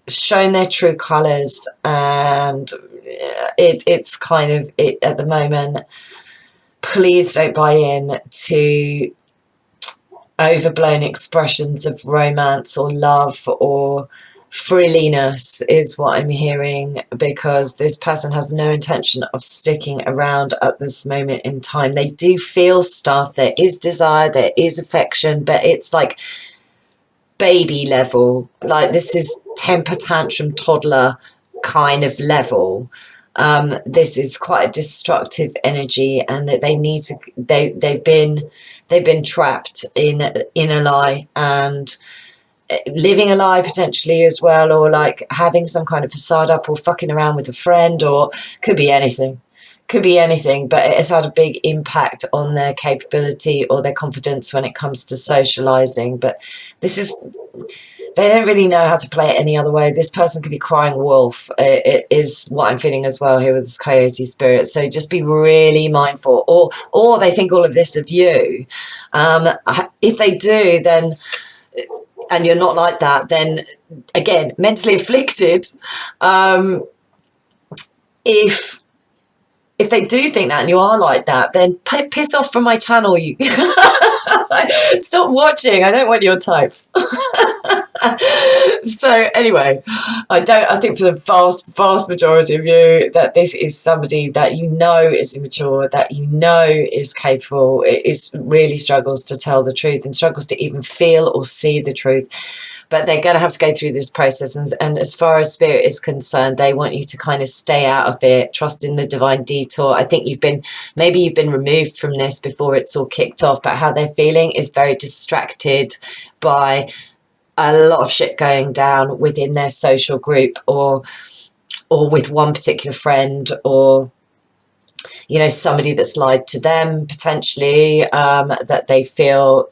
shown their true colours, and it's kind of at the moment. Please don't buy in to overblown expressions of romance or love or frilliness, is what I'm hearing, because this person has no intention of sticking around at this moment in time. They do feel stuff. There is desire, there is affection, but it's like baby level. Like, this is temper tantrum toddler kind of level. This is quite a destructive energy, and that they need to. They've been trapped in a lie, and living a lie potentially as well, or like having some kind of facade up, or fucking around with a friend, or could be anything. Could be anything, but it has had a big impact on their capability or their confidence when it comes to socializing. But they don't really know how to play it any other way. This person could be crying wolf. It is what I'm feeling as well here with this coyote spirit. So just be really mindful. Or they think all of this of you. If they do, then, and you're not like that, then again, mentally afflicted. If they do think that and you are like that, then piss off from my channel. You stop watching. I don't want your type. So anyway, I think for the vast majority of you, that this is somebody that is immature, that is capable. It really struggles to tell the truth and struggles to even feel or see the truth. But they're going to have to go through this process. And as far as spirit is concerned, they want you to kind of stay out of it, trust in the divine detour. I think maybe you've been removed from this before it's all kicked off, but how they're feeling is very distracted by a lot of shit going down within their social group, or with one particular friend, or somebody that's lied to them potentially, that they feel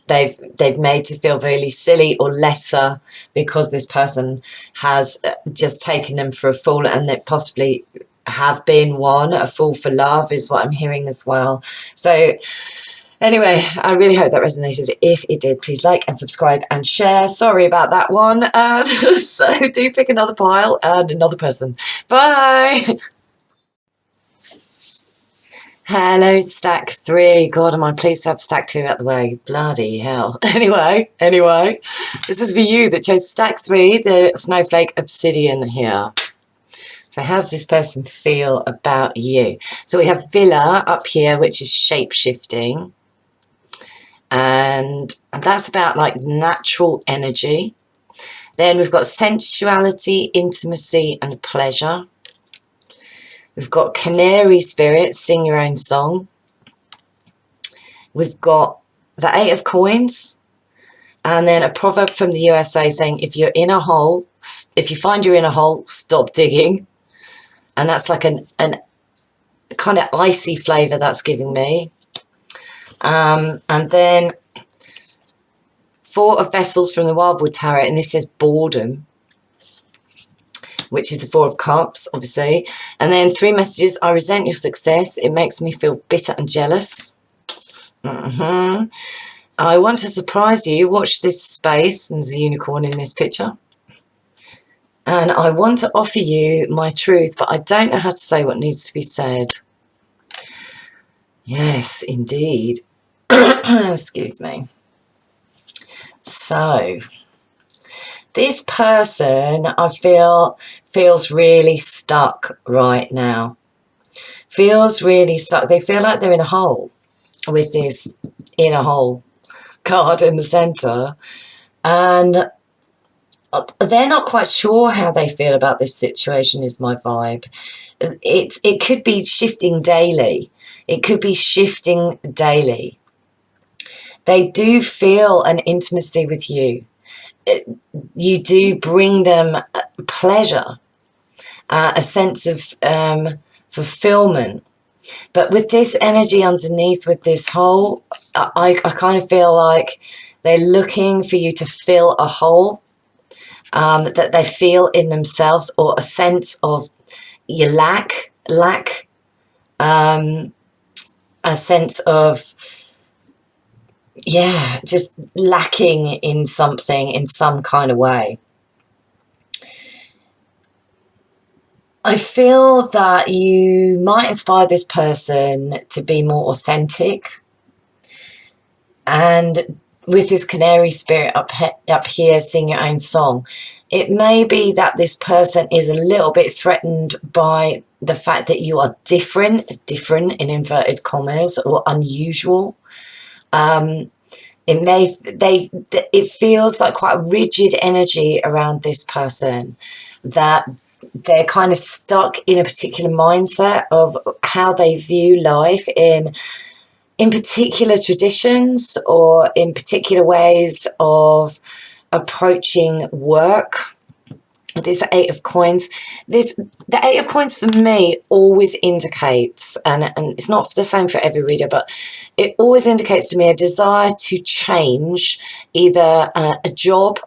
they've made to feel really silly or lesser, because this person has just taken them for a fool, and they possibly have been a fool for love, is what I'm hearing as well. So anyway, I really hope that resonated. If it did, please like and subscribe and share. Sorry about that one. So do pick another pile and another person. Bye. Hello, stack 3. God, am I pleased to have stack 2 out the way. Bloody hell. Anyway, this is for you that chose stack 3, the snowflake obsidian here. So how does this person feel about you? So we have Villa up here, which is shape-shifting. And that's about like natural energy. Then we've got sensuality, intimacy, and pleasure. We've got canary spirits, sing your own song. We've got the 8 of coins, and then a proverb from the USA saying, if you're in a hole, if you find you're in a hole, stop digging. And that's like an kind of icy flavour that's giving me. And then 4 of vessels from the Wildwood Tarot, and this says boredom, which is the 4 of cups, obviously. And then 3 messages: I resent your success. It makes me feel bitter and jealous. I want to surprise you. Watch this space. And there's a unicorn in this picture. And I want to offer you my truth, but I don't know how to say what needs to be said. Yes, indeed. Excuse me. So, this person, I feel, feels really stuck right now. Feels really stuck. They feel like they're in a hole with this in a hole card in the centre. And they're not quite sure how they feel about this situation, is my vibe. It could be shifting daily. It could be shifting daily. They do feel an intimacy with you. You do bring them pleasure, a sense of fulfillment. But with this energy underneath, with this hole, I kind of feel like they're looking for you to fill a hole that they feel in themselves, or a sense of you lack, a sense of, yeah, just lacking in something in some kind of way. I feel that you might inspire this person to be more authentic. And with this canary spirit up here, sing your own song, it may be that this person is a little bit threatened by the fact that you are different in inverted commas, or unusual. It feels like quite a rigid energy around this person, that they're kind of stuck in a particular mindset of how they view life in particular traditions, or in particular ways of approaching work. This 8 of coins, the 8 of coins for me always indicates, and it's not the same for every reader, but it always indicates to me a desire to change either a job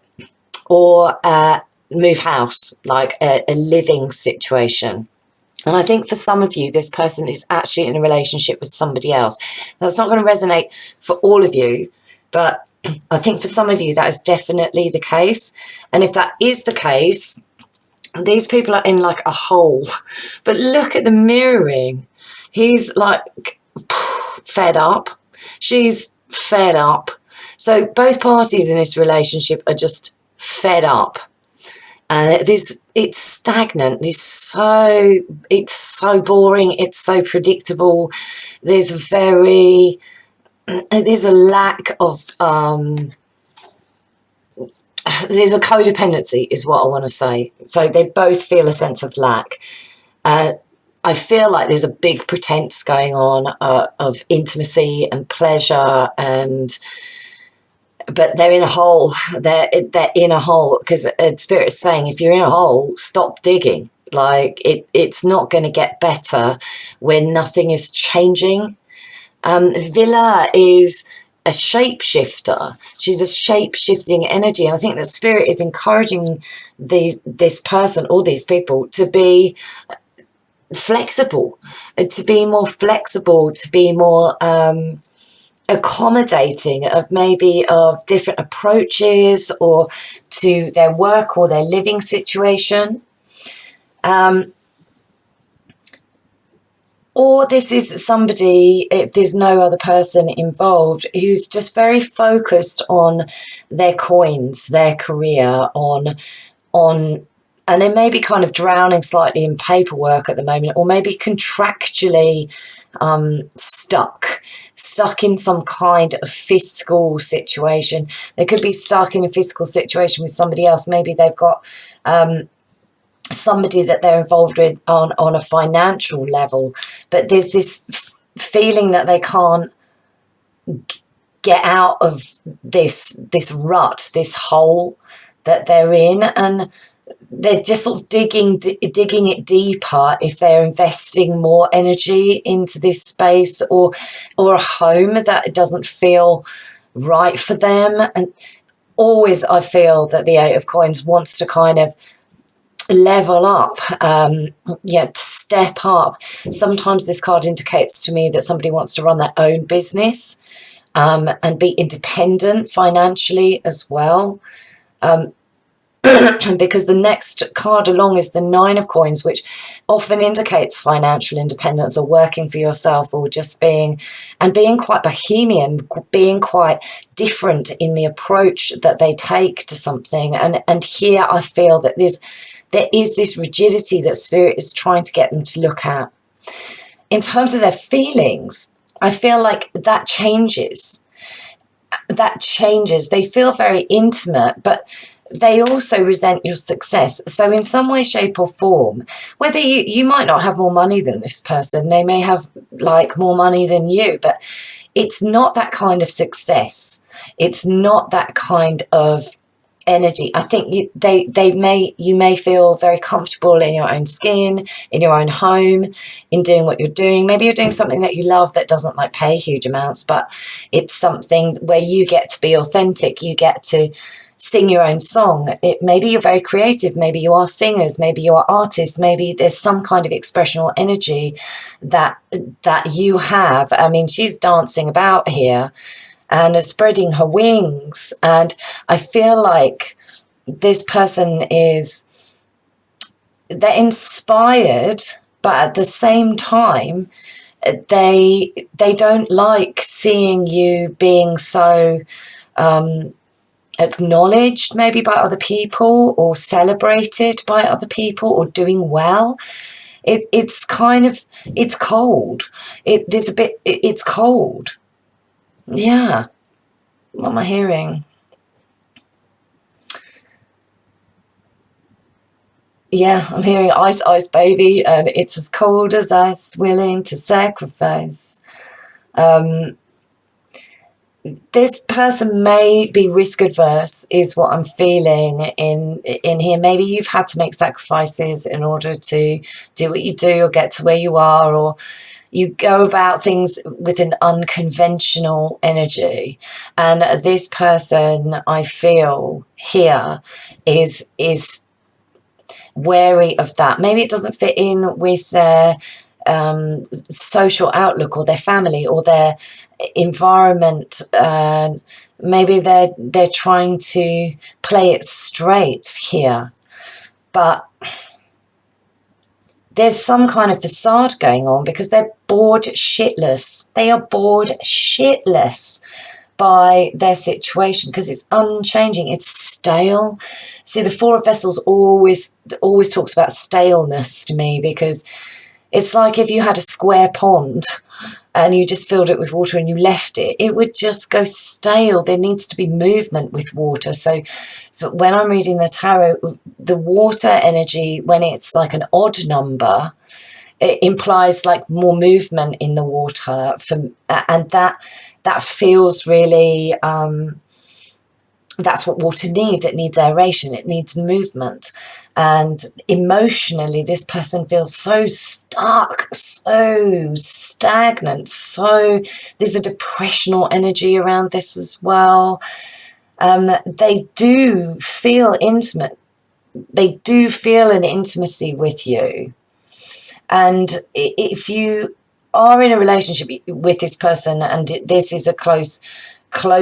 or move house, like a living situation. And I think for some of you, this person is actually in a relationship with somebody else. That's not going to resonate for all of you, but I think for some of you, that is definitely the case. And if that is the case, these people are in like a hole. But look at the mirroring. He's like fed up. She's fed up. So both parties in this relationship are just fed up. And it's stagnant. It's so boring. It's so predictable. There's a lack of there's a codependency, is what I want to say. So they both feel a sense of lack. I feel like there's a big pretense going on of intimacy and pleasure, but they're in a hole. They're in a hole because Spirit is saying, if you're in a hole, stop digging. Like it's not going to get better when nothing is changing. Villa is a shapeshifter. She's a shape-shifting energy, and I think that Spirit is encouraging this person or these people to be flexible, to be more accommodating of different approaches or to their work or their living situation. Or this is somebody, if there's no other person involved, who's just very focused on their coins, their career, and they may be kind of drowning slightly in paperwork at the moment, or maybe contractually stuck stuck in some kind of fiscal situation. They could be stuck in a fiscal situation with somebody else. Maybe they've got somebody that they're involved with on a financial level, but there's this feeling that they can't get out of this rut, this hole that they're in, and they're just sort of digging it deeper if they're investing more energy into this space or a home that doesn't feel right for them. And always I feel that the Eight of Coins wants to kind of level up, to step up. Sometimes this card indicates to me that somebody wants to run their own business and be independent financially as well. Because the next card along is the Nine of Coins, which often indicates financial independence or working for yourself, or just being quite bohemian, being quite different in the approach that they take to something. And here I feel that there is this rigidity that Spirit is trying to get them to look at. In terms of their feelings, I feel like that changes. They feel very intimate, but they also resent your success. So in some way, shape or form, whether you might not have more money than this person, they may have like more money than you, but it's not that kind of success. It's not that kind of energy. I think you may feel very comfortable in your own skin, in your own home, in doing what you're doing. Maybe you're doing something that you love that doesn't like pay huge amounts, but it's something where you get to be authentic. You get to sing your own song. Maybe you're very creative. Maybe you are singers. Maybe you are artists. Maybe there's some kind of expressional energy that you have. I mean, she's dancing about here and spreading her wings. And I feel like this person they're inspired, but at the same time, they don't like seeing you being so acknowledged maybe by other people, or celebrated by other people, or doing well. It's cold. It's cold. Yeah. What am I hearing? Yeah, I'm hearing ice, ice, baby, and it's as cold as ice, willing to sacrifice. This person may be risk adverse, is what I'm feeling in here. Maybe you've had to make sacrifices in order to do what you do or get to where you are, or you go about things with an unconventional energy. And this person, I feel here, is wary of that. Maybe it doesn't fit in with their social outlook, or their family, or their environment. Maybe they're trying to play it straight here, but there's some kind of facade going on because they're bored shitless. They are bored shitless by their situation because it's unchanging. It's stale. See, the Four of Vessels always talks about staleness to me, because it's like if you had a square pond and you just filled it with water and you left it, it would just go stale. There needs to be movement with water. So when I'm reading the tarot, the water energy, when it's like an odd number, it implies like more movement in the water, and that feels really that's what water needs. It needs aeration, it needs movement. And emotionally, this person feels so stuck, so stagnant, so there's a depressional energy around this as well. They do feel intimate. They do feel an intimacy with you. And if you are in a relationship with this person and this is a close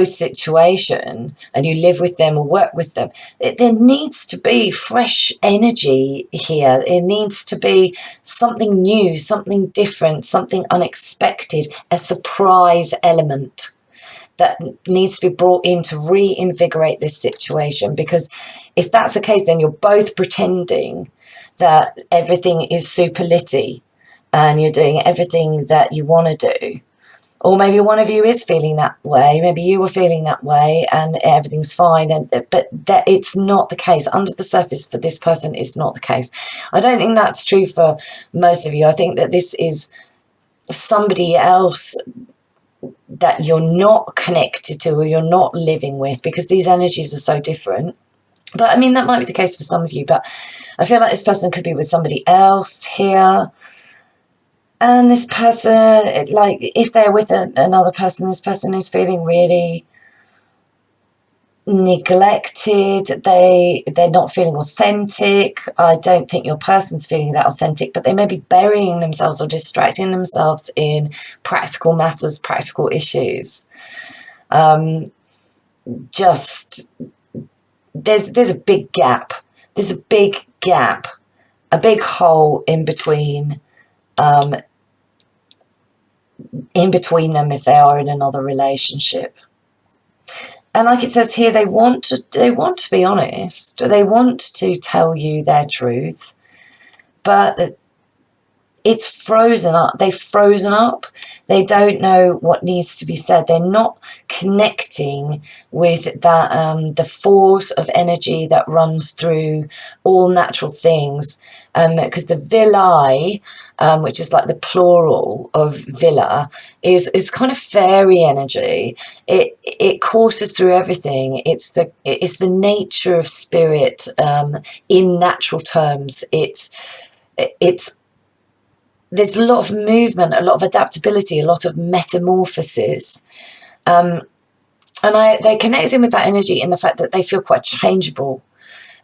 situation and you live with them or work with them, there needs to be fresh energy here. It needs to be something new, something different, something unexpected, a surprise element that needs to be brought in to reinvigorate this situation. Because if that's the case, then you're both pretending that everything is super litty and you're doing everything that you want to do. Or maybe one of you is feeling that way. Maybe you were feeling that way and everything's fine. But that it's not the case. Under the surface for this person, it's not the case. I don't think that's true for most of you. I think that this is somebody else that you're not connected to or you're not living with, because these energies are so different. But I mean, that might be the case for some of you. But I feel like this person could be with somebody else here. And this person, like, if they're with another person, this person is feeling really neglected. They're not feeling authentic. I don't think your person's feeling that authentic, but they may be burying themselves or distracting themselves in practical matters, practical issues. Just, there's a big gap. There's a big gap, a big hole in between them if they are in another relationship. And like it says here, they want to be honest. They want to tell you their truth, but it's frozen up. They've frozen up. They don't know what needs to be said. They're not connecting with that the force of energy that runs through all natural things. Because the villi, which is like the plural of villa, is kind of fairy energy. It courses through everything. It's the nature of spirit in natural terms. There's a lot of movement, a lot of adaptability, a lot of metamorphosis. And they're connecting with that energy in the fact that they feel quite changeable.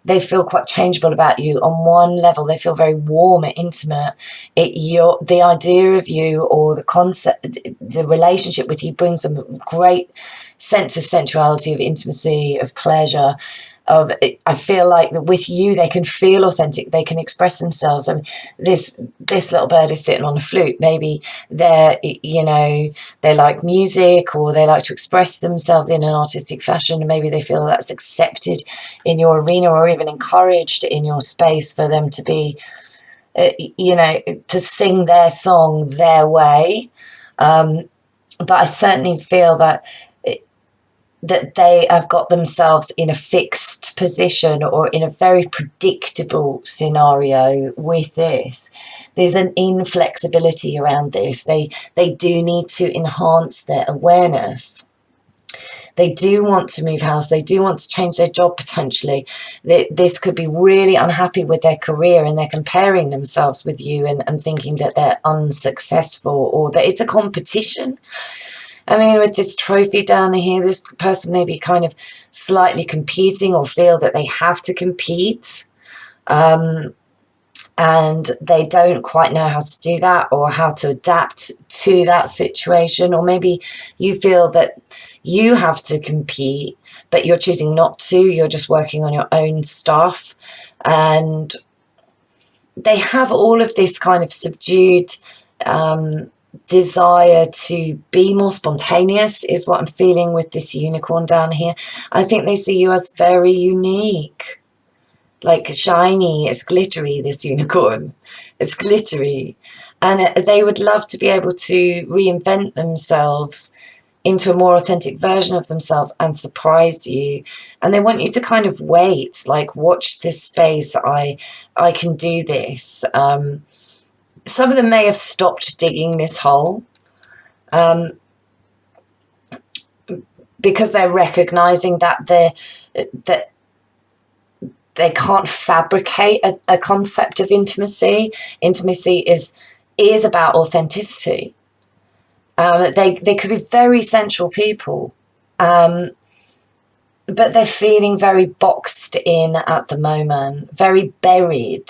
They feel quite changeable about you. On one level, they feel very warm and intimate. The idea of you, or the concept, the relationship with you, brings them a great sense of sensuality, of intimacy, of pleasure. I feel like that with you, they can feel authentic. They can express themselves. I mean, this little bird is sitting on a flute. Maybe they like music, or they like to express themselves in an artistic fashion. And maybe they feel that's accepted in your arena, or even encouraged in your space for them to be, to sing their song their way. But I certainly feel that they have got themselves in a fixed position, or in a very predictable scenario with this. There's an inflexibility around this. They do need to enhance their awareness. They do want to move house. They do want to change their job potentially. This could be really unhappy with their career, and they're comparing themselves with you and thinking that they're unsuccessful, or that it's a competition. I mean, with this trophy down here, this person may be kind of slightly competing, or feel that they have to compete. And they don't quite know how to do that, or how to adapt to that situation. Or maybe you feel that you have to compete, but you're choosing not to. You're just working on your own stuff. And they have all of this kind of subdued desire to be more spontaneous, is what I'm feeling with this unicorn down here. I think they see you as very unique, like shiny. It's glittery, this unicorn. It's glittery. And they would love to be able to reinvent themselves into a more authentic version of themselves and surprise you. And they want you to kind of wait, like, watch this space. I can do this. Some of them may have stopped digging this hole because they're recognizing that they can't fabricate a concept of intimacy. Intimacy is about authenticity. They could be very sensual people, but they're feeling very boxed in at the moment, very buried.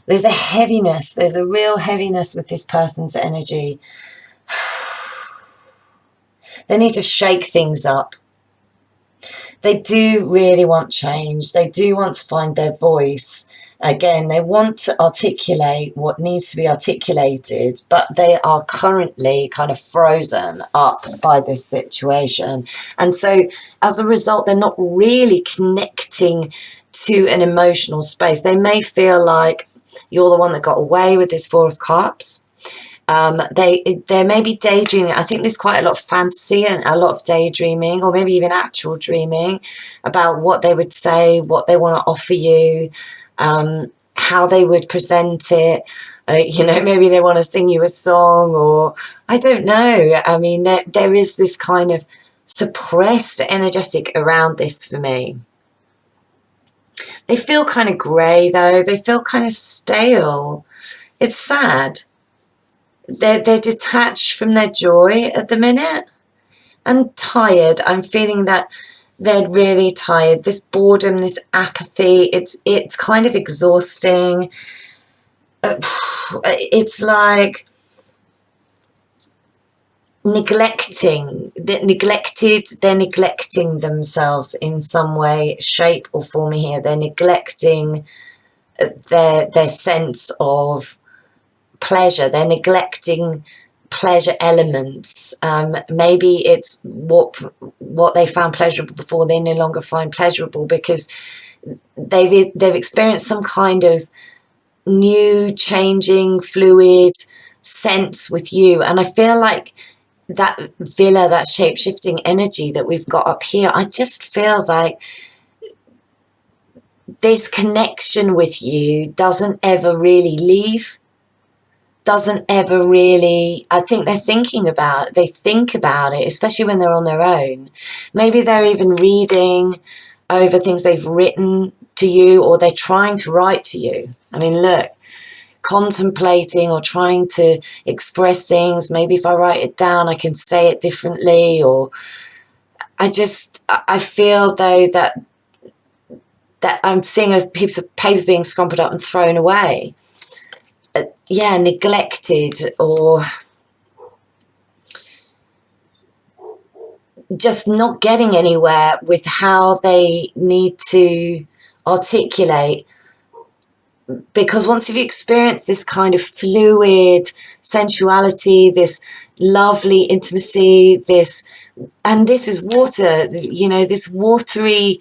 There's a heaviness. There's a real heaviness with this person's energy. They need to shake things up. They do really want change. They do want to find their voice. Again, they want to articulate what needs to be articulated, but they are currently kind of frozen up by this situation. And so as a result, they're not really connecting to an emotional space. They may feel like you're the one that got away with this Four of Cups, They may be daydreaming. I think there's quite a lot of fantasy and a lot of daydreaming, or maybe even actual dreaming about what they would say, what they want to offer you, how they would present it. You know, maybe they want to sing you a song, or I don't know. I mean, there is this kind of suppressed energetic around this for me. They feel kind of grey though. They feel kind of stale. It's sad. They're detached from their joy at the minute and tired. I'm feeling that they're really tired. This boredom, this apathy, it's kind of exhausting. It's like they're neglecting themselves in some way, shape or form here. They're neglecting their sense of pleasure. They're neglecting pleasure elements. Maybe it's what they found pleasurable before they no longer find pleasurable because they've experienced some kind of new, changing, fluid sense with you. And I feel like that villa, that shape-shifting energy that we've got up here, I just feel like this connection with you doesn't ever really leave, doesn't ever really, I think they think about it, especially when they're on their own. Maybe they're even reading over things they've written to you, or they're trying to write to you. I mean, look, contemplating or trying to express things. Maybe if I write it down, I can say it differently. Or I feel though that I'm seeing a piece of paper being scrumpled up and thrown away. Yeah, neglected, or just not getting anywhere with how they need to articulate. Because once you've experienced this kind of fluid sensuality, this lovely intimacy, and this is water, you know, this watery,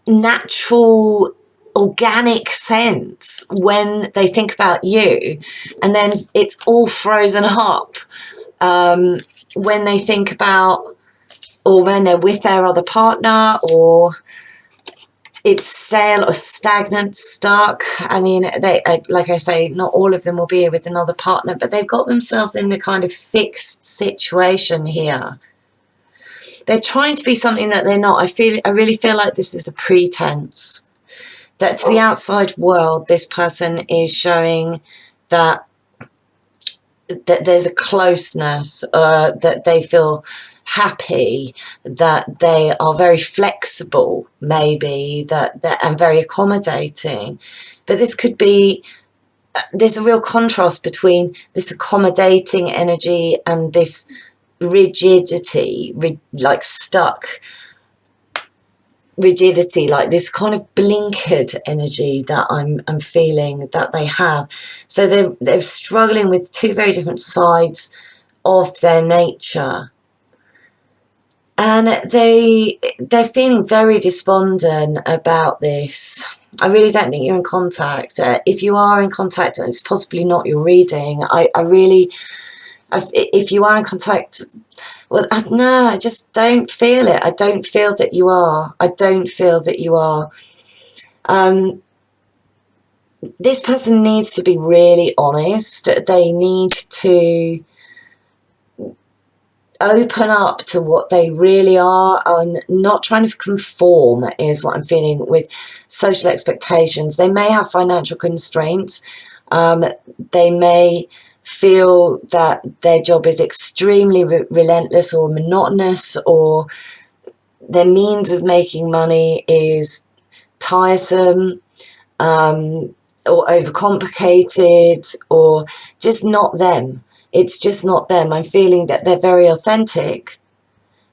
natural, organic sense when they think about you, and then it's all frozen up when they think about, or when they're with their other partner, or it's stale or stagnant, stuck. I mean, like I say, not all of them will be with another partner, but they've got themselves in a kind of fixed situation here. They're trying to be something that they're not. I really feel like this is a pretense. That to the outside world, this person is showing that there's a closeness, that they feel happy, that they are very flexible, maybe, and very accommodating. But this could be, there's a real contrast between this accommodating energy and this rigidity, like stuck rigidity, like this kind of blinkered energy that I'm feeling that they have. So they're struggling with two very different sides of their nature, and they're feeling very despondent about this. I really don't think you're in contact. If you are in contact, and it's possibly not your reading, if you are in contact, well, no, I just don't feel it. I don't feel that you are. I don't feel that you are. This person needs to be really honest. They need to open up to what they really are, and not trying to conform is what I'm feeling with social expectations. They may have financial constraints. They may feel that their job is extremely relentless or monotonous, or their means of making money is tiresome, or overcomplicated, or just not them. It's just not them. I'm feeling that they're very authentic,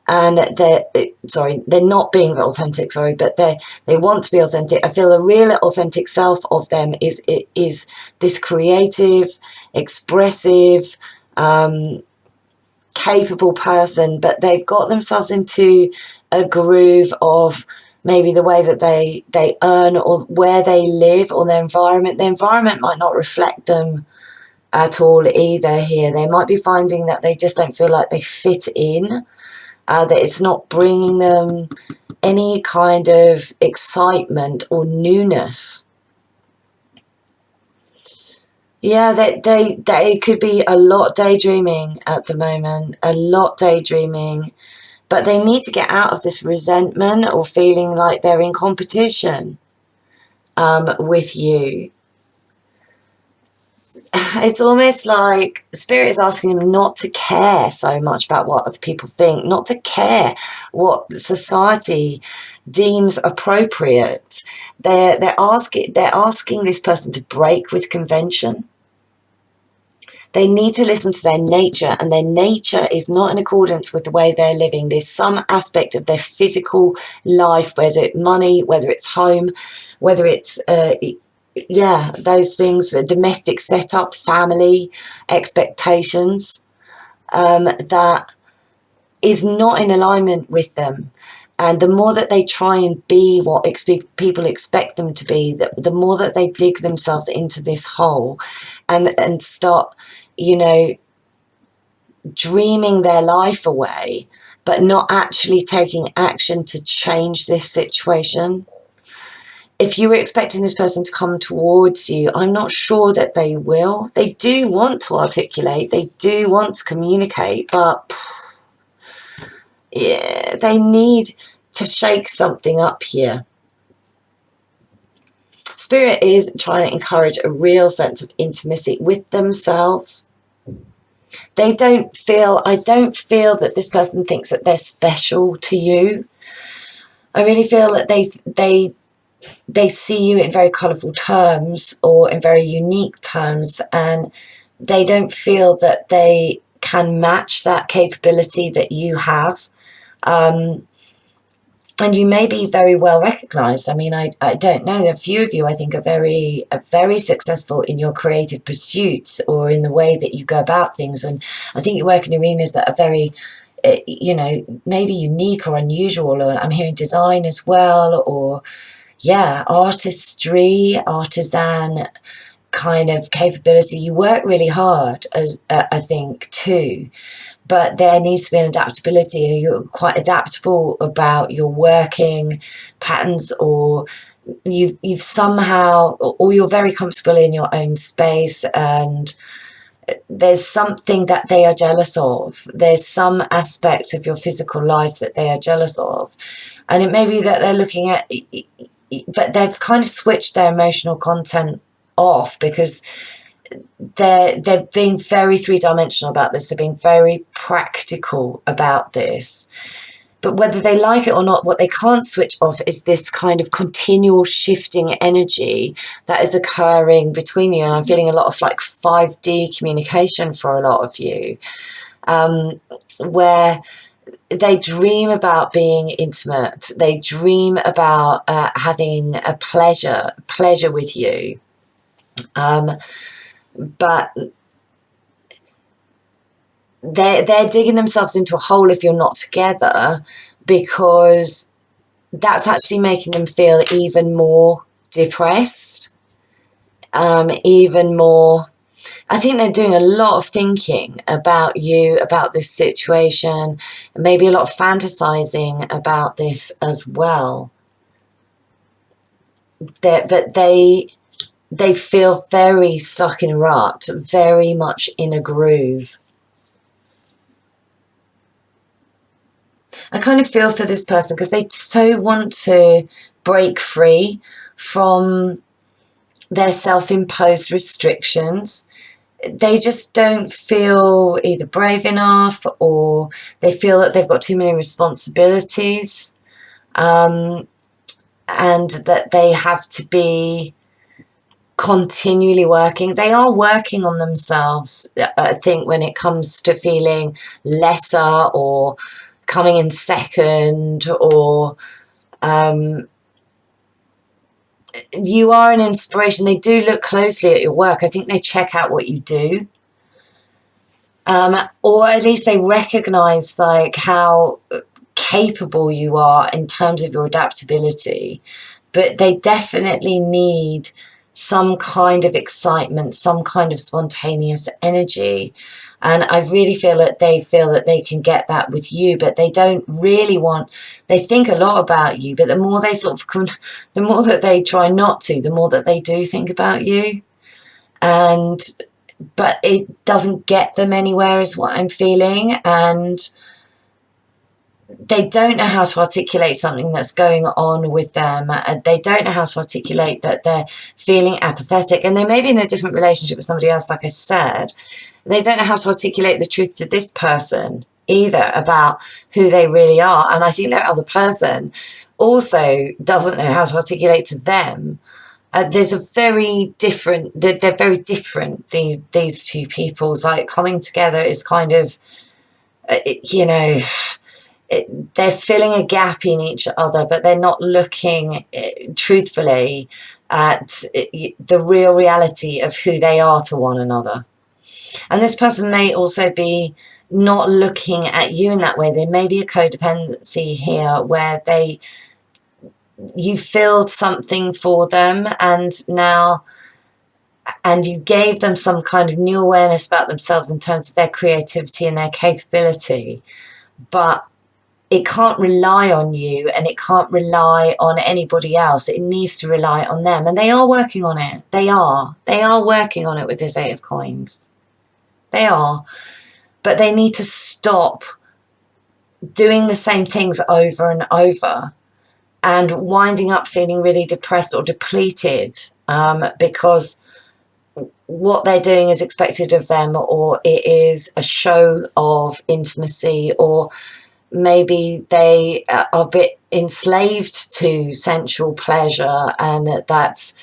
and they're not being authentic, but they want to be authentic. I feel the real authentic self of them is this creative, expressive, capable person, but they've got themselves into a groove of maybe the way that they earn, or where they live, or their environment. Their environment might not reflect them at all either here. They might be finding that they just don't feel like they fit in, that it's not bringing them any kind of excitement or newness. Yeah, they could be a lot daydreaming at the moment, a lot daydreaming, but they need to get out of this resentment or feeling like they're in competition with you. It's almost like Spirit is asking them not to care so much about what other people think, not to care what society deems appropriate. They're asking this person to break with convention. They need to listen to their nature, and their nature is not in accordance with the way they're living. There's some aspect of their physical life, whether it's money, whether it's home, whether it's those things, the domestic setup, family expectations, that is not in alignment with them. And the more that they try and be what people expect them to be, the more that they dig themselves into this hole and start, dreaming their life away, but not actually taking action to change this situation. If you were expecting this person to come towards you, I'm not sure that they will. They do want to articulate, they do want to communicate, but yeah, they need to shake something up here. Spirit is trying to encourage a real sense of intimacy with themselves. I don't feel that this person thinks that they're special to you. I really feel that they see you in very colourful terms or in very unique terms, and they don't feel that they can match that capability that you have. And you may be very well recognised. I mean, I don't know. A few of you, I think, are very successful in your creative pursuits or in the way that you go about things. And I think you work in arenas that are very, maybe unique or unusual. Or I'm hearing design as well, or artistry, artisan kind of capability. You work really hard, I think, too. But there needs to be an adaptability. You're quite adaptable about your working patterns, or you've somehow, or you're very comfortable in your own space, and there's something that they are jealous of. There's some aspect of your physical life that they are jealous of. And it may be that they're looking at, but they've kind of switched their emotional content off because they're being very three-dimensional about this. They're being very practical about this. But whether they like it or not, what they can't switch off is this kind of continual shifting energy that is occurring between you. And I'm feeling a lot of like 5D communication for a lot of you, where they dream about being intimate. They dream about having a pleasure with you. But they're digging themselves into a hole if you're not together, because that's actually making them feel even more depressed, even more. I think they're doing a lot of thinking about you, about this situation, and maybe a lot of fantasizing about this as well. But they feel very stuck in a rut, very much in a groove. I kind of feel for this person because they so want to break free from their self-imposed restrictions. They just don't feel either brave enough, or they feel that they've got too many responsibilities, and that they have to be continually working. They are working on themselves, I think, when it comes to feeling lesser or coming in second, or you are an inspiration. They do look closely at your work. I think they check out what you do, or at least they recognize like how capable you are in terms of your adaptability. But they definitely need some kind of excitement, some kind of spontaneous energy. And I really feel that they can get that with you, but they don't really want, they think a lot about you, but the more they sort of, the more that they try not to, the more that they do think about you. And, but it doesn't get them anywhere is what I'm feeling. And they don't know how to articulate something that's going on with them. They don't know how to articulate that they're feeling apathetic, and they may be in a different relationship with somebody else, like I said. They don't know how to articulate the truth to this person either about who they really are. And I think their other person also doesn't know how to articulate to them. There's a very different, they're very different, these two people's, like, coming together is kind of, you know, they're filling a gap in each other, but they're not looking truthfully at the real reality of who they are to one another. And this person may also be not looking at you in that way. There may be a codependency here where you filled something for them, and you gave them some kind of new awareness about themselves in terms of their creativity and their capability, but it can't rely on you, and it can't rely on anybody else. It needs to rely on them, and they are working on it. They are working on it with this 8 of Coins. They are, but they need to stop doing the same things over and over and winding up feeling really depressed or depleted because what they're doing is expected of them, or it is a show of intimacy, or maybe they are a bit enslaved to sensual pleasure, and that's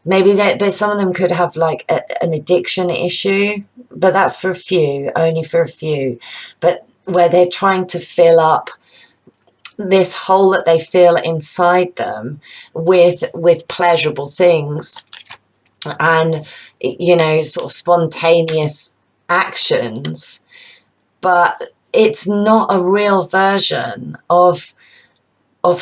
maybe there's some of them could have like an addiction issue, but that's for a few, only for a few, but where they're trying to fill up this hole that they feel inside them with pleasurable things and, you know, sort of spontaneous actions, but it's not a real version of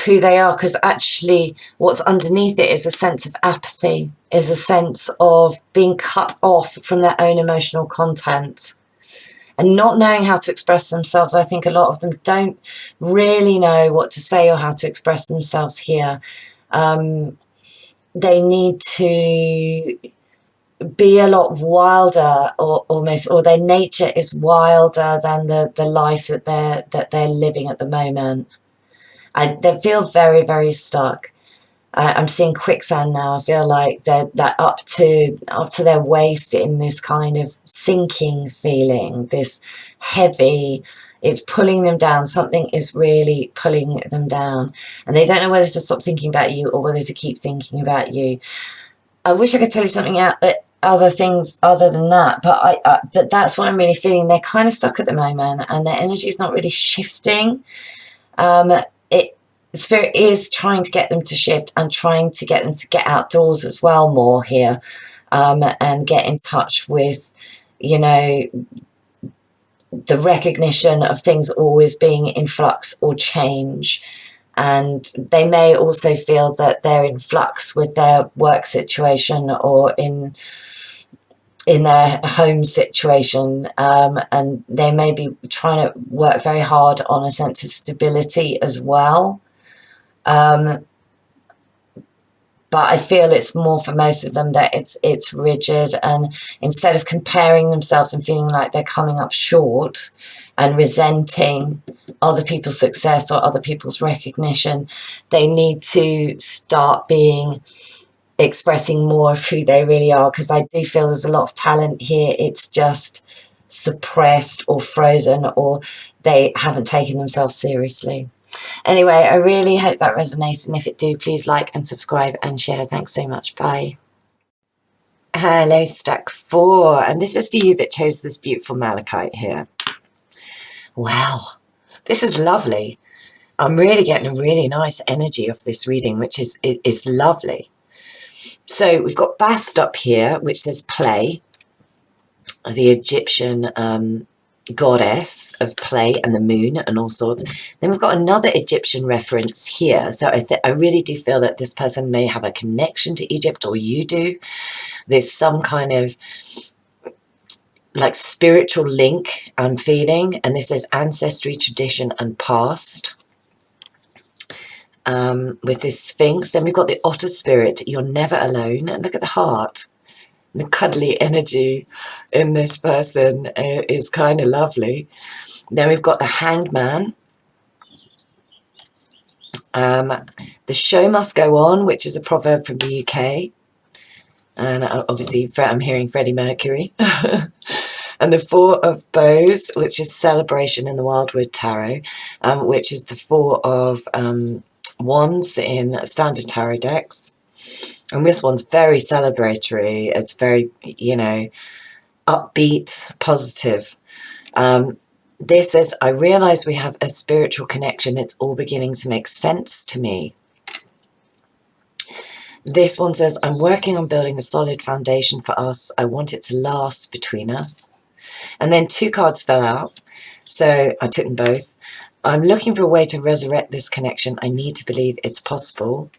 who they are, because actually what's underneath it is a sense of apathy, is a sense of being cut off from their own emotional content and not knowing how to express themselves. I think a lot of them don't really know what to say or how to express themselves here. They need to be a lot wilder, or almost, or their nature is wilder than the life that they're living at the moment. They feel very, very stuck. I'm seeing quicksand now. I feel like they're up to their waist in this kind of sinking feeling, this heavy, it's pulling them down. Something is really pulling them down, and they don't know whether to stop thinking about you or whether to keep thinking about you. I wish I could tell you something other things other than that, but that's what I'm really feeling. They're kind of stuck at the moment, and their energy is not really shifting. Spirit is trying to get them to shift and trying to get them to get outdoors as well more here, and get in touch with, you know, the recognition of things always being in flux or change. And they may also feel that they're in flux with their work situation or in their home situation, and they may be trying to work very hard on a sense of stability as well. But I feel it's more for most of them that it's rigid, and instead of comparing themselves and feeling like they're coming up short and resenting other people's success or other people's recognition, they need to start expressing more of who they really are, because I do feel there's a lot of talent here. It's just suppressed or frozen, or they haven't taken themselves seriously. Anyway, I really hope that resonated, and if it do, please like and subscribe and share. Thanks so much. Bye. Hello, stack 4, and this is for you that chose this beautiful malachite here. Well, this is lovely. I'm really getting a really nice energy of this reading, which is lovely. So we've got Bast up here, which says play, the Egyptian goddess of play and the moon and all sorts. Then we've got another Egyptian reference here. So I really do feel that this person may have a connection to Egypt, or you do. There's some kind of like spiritual link I'm feeling. And this is ancestry, tradition and past. With this Sphinx. Then we've got the otter spirit. You're never alone. And look at the heart. The cuddly energy in this person is kind of lovely. Then we've got the Hanged Man. The show must go on, which is a proverb from the UK. And obviously I'm hearing Freddie Mercury. And the Four of Bows, which is celebration in the Wildwood Tarot, which is the Four of Wands in standard tarot decks. And this one's very celebratory. It's very, you know, upbeat, positive. This is, I realize we have a spiritual connection. It's all beginning to make sense to me. This one says, I'm working on building a solid foundation for us. I want it to last between us. And then two cards fell out. So I took them both. I'm looking for a way to resurrect this connection. I need to believe it's possible.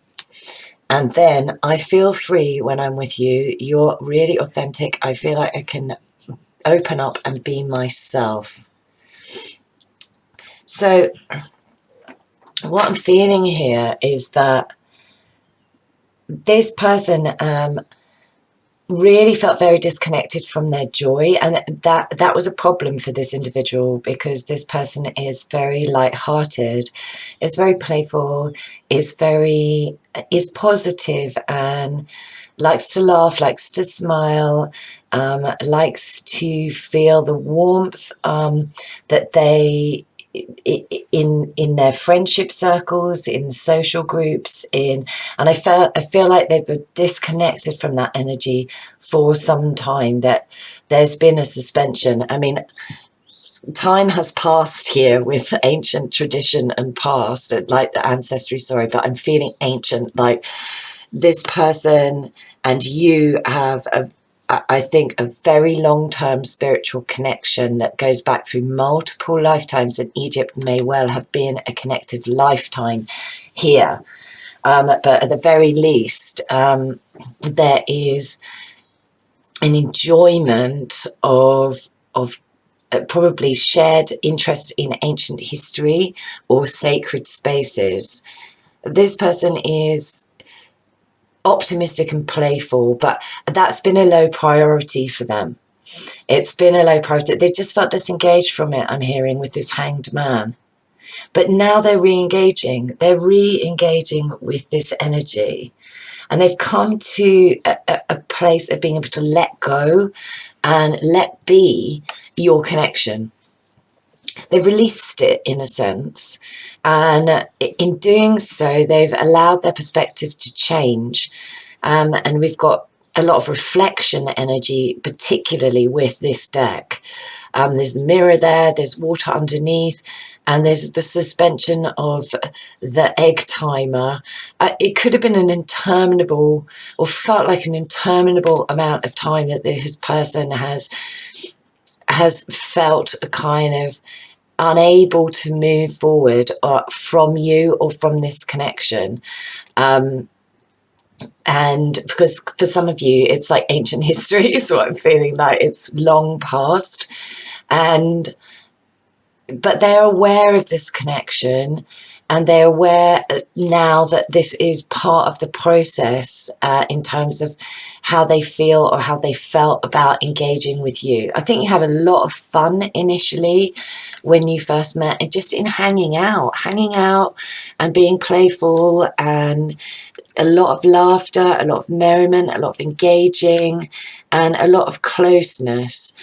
And then I feel free when I'm with you. You're really authentic. I feel like I can open up and be myself. So what I'm feeling here is that this person really felt very disconnected from their joy, and that was a problem for this individual, because this person is very light-hearted, is very playful, is positive, and likes to laugh, likes to smile, likes to feel the warmth that they in their friendship circles, in social groups, and I feel like they've been disconnected from that energy for some time, that there's been a suspension. I mean, time has passed here with ancient tradition and past, like the ancestry, sorry, but I'm feeling ancient, like this person and you have I think a very long-term spiritual connection that goes back through multiple lifetimes, and Egypt may well have been a connective lifetime here. But at the very least, there is an enjoyment of probably shared interest in ancient history or sacred spaces. This person is optimistic and playful, but that's been a low priority for them. It's been a low priority. They just felt disengaged from it, I'm hearing, with this Hanged Man. But now they're re-engaging. They're re-engaging with this energy. And they've come to a place of being able to let go and let be your connection. They've released it, in a sense, and in doing so they've allowed their perspective to change, and we've got a lot of reflection energy, particularly with this deck. There's the mirror there, there's water underneath, and there's the suspension of the egg timer. It could have been an interminable, or felt like an interminable amount of time that this person has felt a kind of unable to move forward from you or from this connection. And because for some of you it's like ancient history is what I'm feeling like. It's long past, but they're aware of this connection, and they're aware now that this is part of the process in terms of how they feel or how they felt about engaging with you. I think you had a lot of fun initially when you first met, and just in hanging out and being playful, and a lot of laughter, a lot of merriment, a lot of engaging, and a lot of closeness.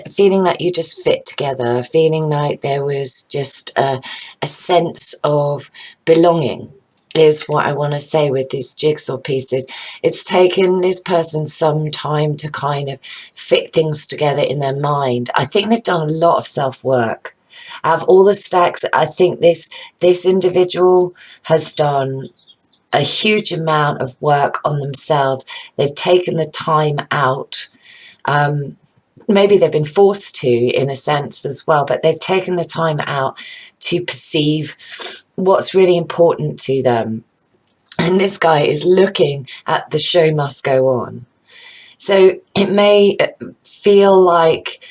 Feeling like you just fit together, feeling like there was just a sense of belonging is what I want to say with these jigsaw pieces. It's taken this person some time to kind of fit things together in their mind. I think they've done a lot of self-work. Out of all the stacks, I think this individual has done a huge amount of work on themselves. They've taken the time out maybe they've been forced to in a sense as well, but they've taken the time out to perceive what's really important to them. And this guy is looking at the show must go on. So it may feel like,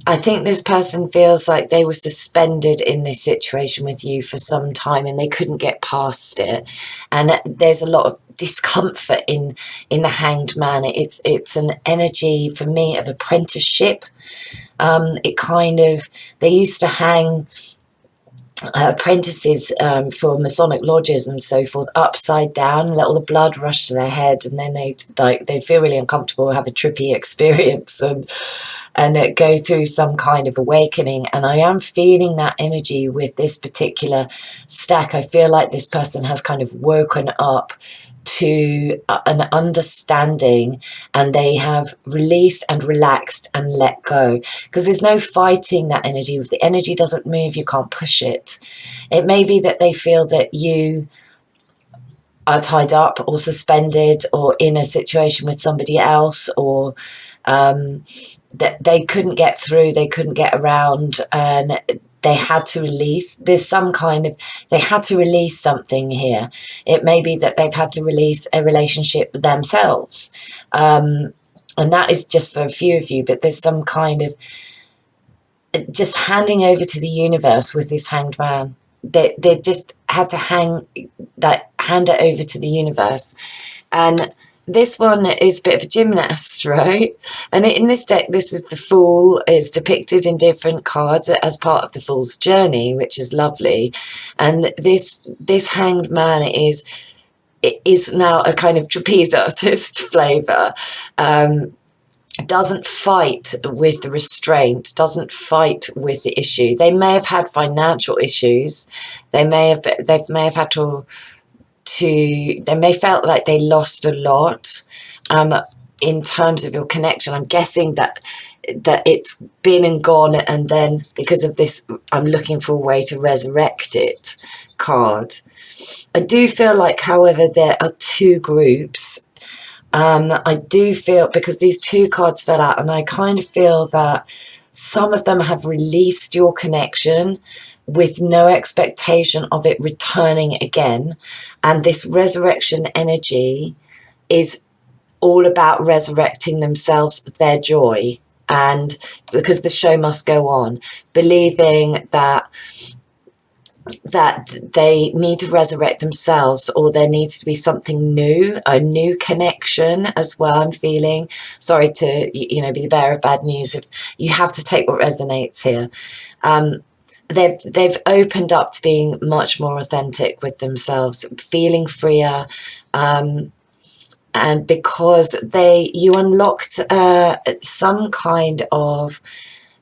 I think this person feels like they were suspended in this situation with you for some time and they couldn't get past it. And there's a lot of discomfort in the Hanged Man. It's an energy for me of apprenticeship. It kind of, they used to hang apprentices for Masonic lodges and so forth upside down, let all the blood rush to their head, and then they'd feel really uncomfortable, have a trippy experience, and go through some kind of awakening. And I am feeling that energy with this particular stack. I feel like this person has kind of woken up to an understanding, and they have released and relaxed and let go, because there's no fighting that energy. If the energy doesn't move, you can't push it. It may be that they feel that you are tied up or suspended or in a situation with somebody else, or that they couldn't get through, they couldn't get around, and they had to release. There's some kind of, they had to release something here. It may be that they've had to release a relationship themselves. And that is just for a few of you, but there's some kind of just handing over to the universe with this Hanged Man. They just had to hand it over to the universe. And this one is a bit of a gymnast, right? And in this deck, this is the Fool. Is depicted in different cards as part of the Fool's journey, which is lovely. And this Hanged Man is now a kind of trapeze artist flavour. Doesn't fight with the restraint, doesn't fight with the issue. They may have had financial issues. They may have had they may felt like they lost a lot in terms of your connection. I'm guessing that it's been and gone, and then because of this, I'm looking for a way to resurrect it card. I do feel like, however, there are two groups. I do feel, because these two cards fell out, and I kind of feel that some of them have released your connection with no expectation of it returning again. And this resurrection energy is all about resurrecting themselves, their joy, and because the show must go on, believing that they need to resurrect themselves, or there needs to be something new, a new connection as well. I'm feeling, sorry to be the bearer of bad news, if you have to take what resonates here. They've opened up to being much more authentic with themselves, feeling freer, and because you unlocked some kind of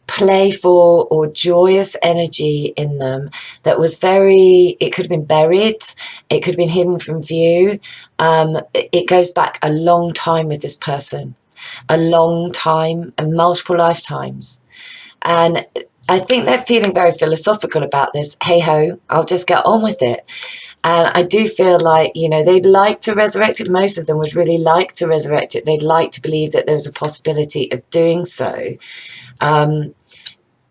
playful or joyous energy in them that was it could have been buried, it could have been hidden from view. It goes back a long time with this person, a long time, and multiple lifetimes. And I think they're feeling very philosophical about this. Hey ho, I'll just get on with it. And I do feel like, they'd like to resurrect it. Most of them would really like to resurrect it. They'd like to believe that there's a possibility of doing so.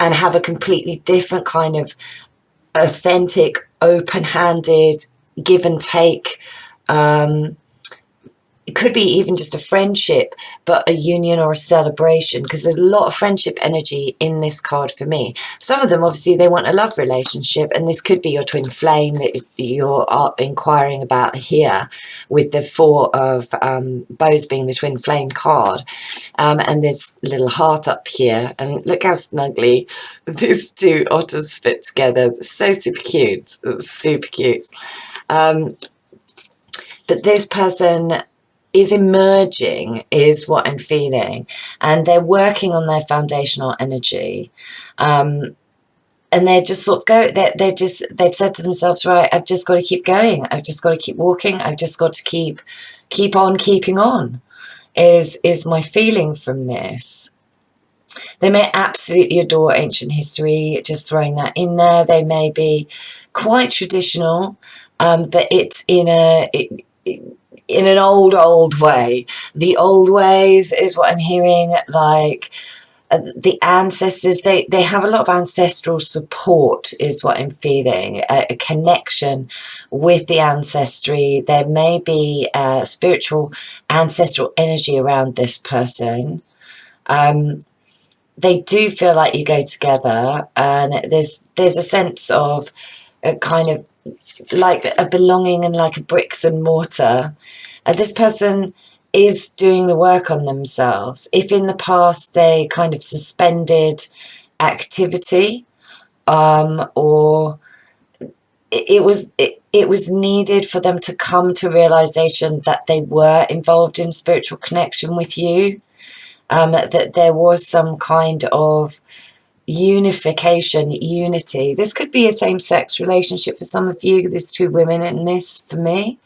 And have a completely different kind of authentic, open-handed, give and take. It could be even just a friendship, but a union or a celebration, because there's a lot of friendship energy in this card for me. Some of them, obviously, they want a love relationship, and this could be your twin flame that you're inquiring about here, with the Four of Bows being the twin flame card, and this little heart up here. And look how snugly these two otters fit together. It's so super cute. It's super cute. But this person is emerging, is what I'm feeling, and they're working on their foundational energy, and they're just they've said to themselves, right, I've just got to keep going, I've just got to keep walking, I've just got to keep on keeping on, is my feeling from this. They may absolutely adore ancient history, just throwing that in there. They may be quite traditional, but it's in an old way. The old ways is what I'm hearing, like the ancestors, they have a lot of ancestral support is what I'm feeling, a connection with the ancestry. There may be spiritual ancestral energy around this person. They do feel like you go together, and there's a sense of a kind of like a belonging and like a bricks and mortar. This person is doing the work on themselves. If in the past they kind of suspended activity, or it was needed for them to come to realization that they were involved in spiritual connection with you, that there was some kind of unification, unity. This could be a same-sex relationship for some of you. There's two women in this for me.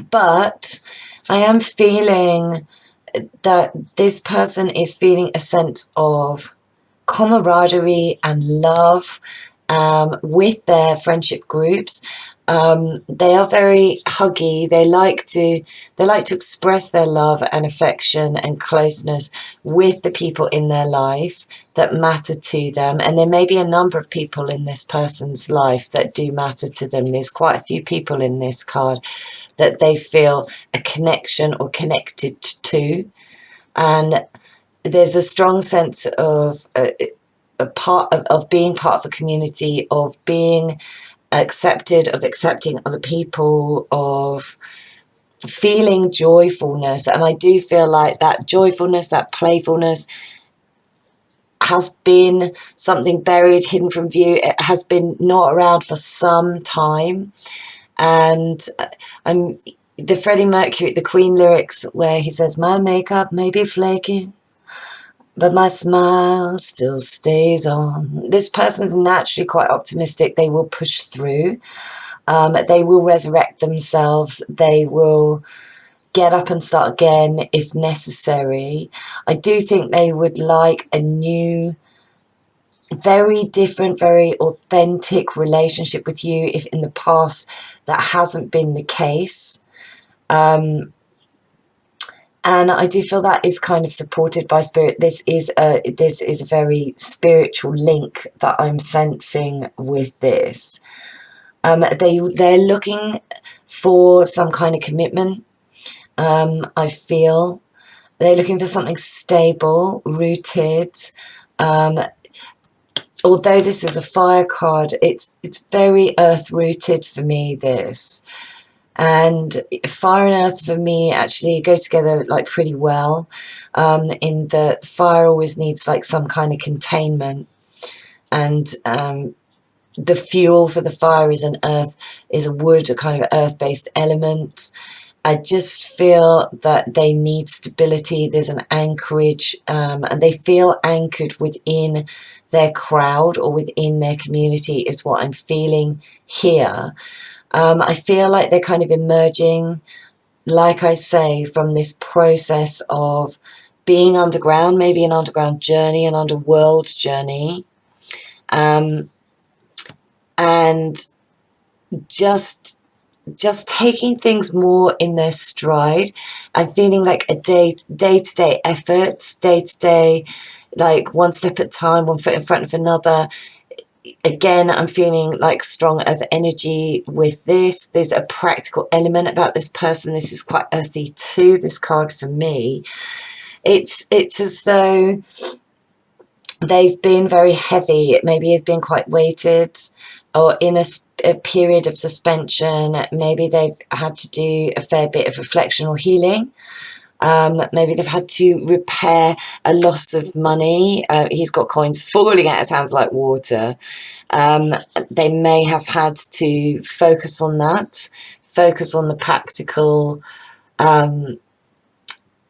But I am feeling that this person is feeling a sense of camaraderie and love with their friendship groups. They are very huggy. They like to express their love and affection and closeness with the people in their life that matter to them. And there may be a number of people in this person's life that do matter to them. There's quite a few people in this card that they feel a connection or connected to. And there's a strong sense of a part of being part of a community, of being accepted, of accepting other people, of feeling joyfulness. And I do feel like that joyfulness, that playfulness has been something buried, hidden from view. It has been not around for some time. And the Freddie Mercury, the Queen lyrics where he says, "My makeup may be flaky, but my smile still stays on." This person's naturally quite optimistic. They will push through. They will resurrect themselves. They will get up and start again if necessary. I do think they would like a new, very different, very authentic relationship with you if in the past that hasn't been the case. And I do feel that is kind of supported by spirit. This is a very spiritual link that I'm sensing with this. They're looking for some kind of commitment. I feel they're looking for something stable, rooted. Although this is a fire card, it's very earth rooted for me, this. And fire and earth for me actually go together like pretty well, in that fire always needs like some kind of containment, and the fuel for the fire is a wood, a kind of earth-based element. I just feel that they need stability. There's an anchorage, and they feel anchored within their crowd or within their community is what I'm feeling here. I feel like they're kind of emerging, like I say, from this process of being underground, maybe an underground journey, an underworld journey, and just taking things more in their stride. I'm feeling like a day-to-day efforts, day-to-day, like one step at a time, one foot in front of another. Again, I'm feeling like strong earth energy with this. There's a practical element about this person. This is quite earthy too, this card for me. It's as though they've been very heavy. Maybe it's been quite weighted, or in a period of suspension. Maybe they've had to do a fair bit of reflection or healing. Maybe they've had to repair a loss of money. He's got coins falling out his hands like water. They may have had to focus on that, focus on the practical,